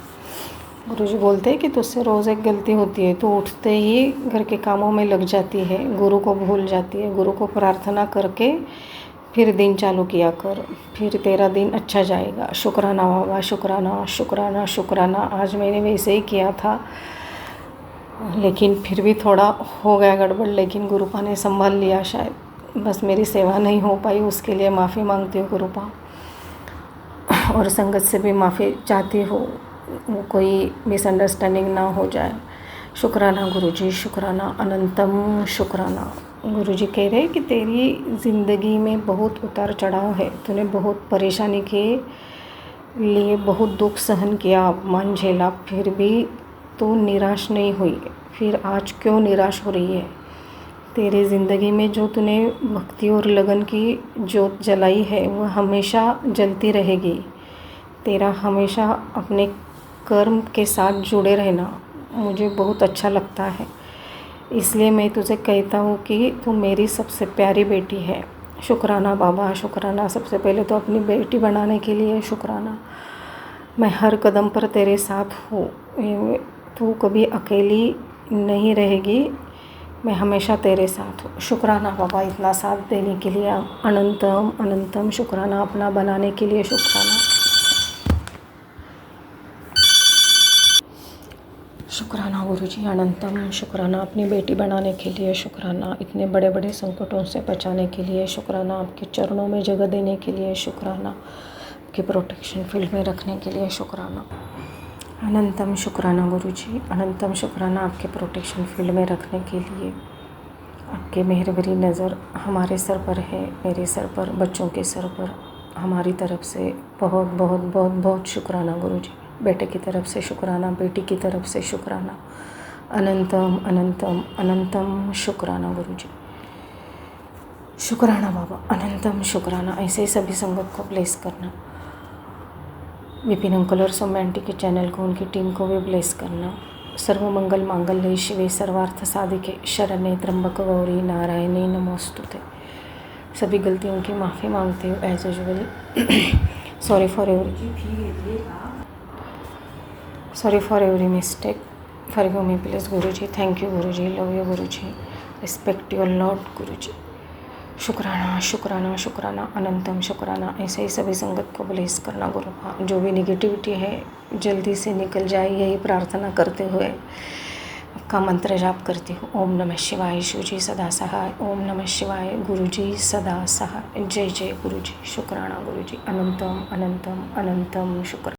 गुरुजी बोलते हैं कि तुझसे रोज़ एक गलती होती है, तो उठते ही घर के कामों में लग जाती है, गुरु को भूल जाती है। गुरु को प्रार्थना करके फिर दिन चालू किया कर, फिर तेरा दिन अच्छा जाएगा। शुक्राना बाबा, शुक्राना शुक्राना शुक्राना। आज मैंने वैसे ही किया था, लेकिन फिर भी थोड़ा हो गया गड़बड़, लेकिन गुरुपा ने संभाल लिया शायद। बस मेरी सेवा नहीं हो पाई, उसके लिए माफ़ी मांगती हूँ गुरुपा, और संगत से भी माफ़ी चाहती हूँ, कोई मिसअंडरस्टैंडिंग ना हो जाए। शुक्राना गुरुजी, शुक्राना, अनंतम शुक्राना। गुरुजी कह रहे कि तेरी ज़िंदगी में बहुत उतार चढ़ाव है, तूने बहुत परेशानी के लिए बहुत दुख सहन किया, अपमान झेला, फिर भी तू निराश नहीं हुई। फिर आज क्यों निराश हो रही है? तेरी ज़िंदगी में जो तूने भक्ति और लगन की जोत जलाई है वह हमेशा जलती रहेगी। तेरा हमेशा अपने कर्म के साथ जुड़े रहना मुझे बहुत अच्छा लगता है, इसलिए मैं तुझे कहता हूँ कि तू मेरी सबसे प्यारी बेटी है। शुक्राना बाबा, शुक्राना। सबसे पहले तो अपनी बेटी बनाने के लिए शुक्राना। मैं हर कदम पर तेरे साथ हूँ, तू कभी अकेली नहीं रहेगी, मैं हमेशा तेरे साथ हूँ। शुक्राना बाबा, इतना साथ देने के लिए अनंतम अनंतम शुक्राना। अपना बनाने के लिए शुक्राना। शुक्राना गुरुजी, अनंतम शुक्राना। अपनी बेटी बनाने के लिए शुक्राना। इतने बड़े बड़े संकटों से बचाने के लिए शुक्राना। आपके चरणों में जगह देने के लिए शुक्राना। आपके प्रोटेक्शन फील्ड में रखने के लिए शुक्राना। अनंतम शुक्राना गुरुजी, अनंतम शुक्राना। आपके प्रोटेक्शन फील्ड में रखने के लिए आपकी मेहरबानी नज़र हमारे सर पर है, मेरे सर पर, बच्चों के सर पर, हमारी तरफ से बहुत बहुत बहुत बहुत शुक्राना गुरुजी। बेटे की तरफ से शुक्राना, बेटी की तरफ से शुक्राना। अनंतम अनंतम अनंतम शुक्राना गुरुजी। शुक्राना बाबा, अनंतम शुक्राना। ऐसे ही सभी संगत को ब्लेस करना। विपिन अंकल और सोमैंटी के चैनल को, उनकी टीम को भी ब्लेस करना। सर्वमंगल मांगल्ये शिवे सर्वार्थ साधिके शरण्ये त्र्यंबक गौरी नारायणी नमोस्तुते। सभी गलतियों की माफ़ी मांगती हूँ as usual. Sorry for every mistake. Forgive me please Guruji. Thank you Guruji, love you Guruji, respect your lord Guruji. शुक्राना शुक्राना शुक्राना, अनंतम शुक्राना। ऐसे ही सभी संगत को ब्लेस करना गुरुपा। जो भी निगेटिविटी है जल्दी से निकल जाए, यही प्रार्थना करते हुए आपका मंत्र जाप करती हूँ। ओम नमः शिवाय, शिवजी सदा सहाय। ओम नमः शिवाय, गुरुजी सदा सहाय। जय जय गुरुजी। शुक्राना गुरुजी, अनंतम अनंतम अनंतम शुक्र।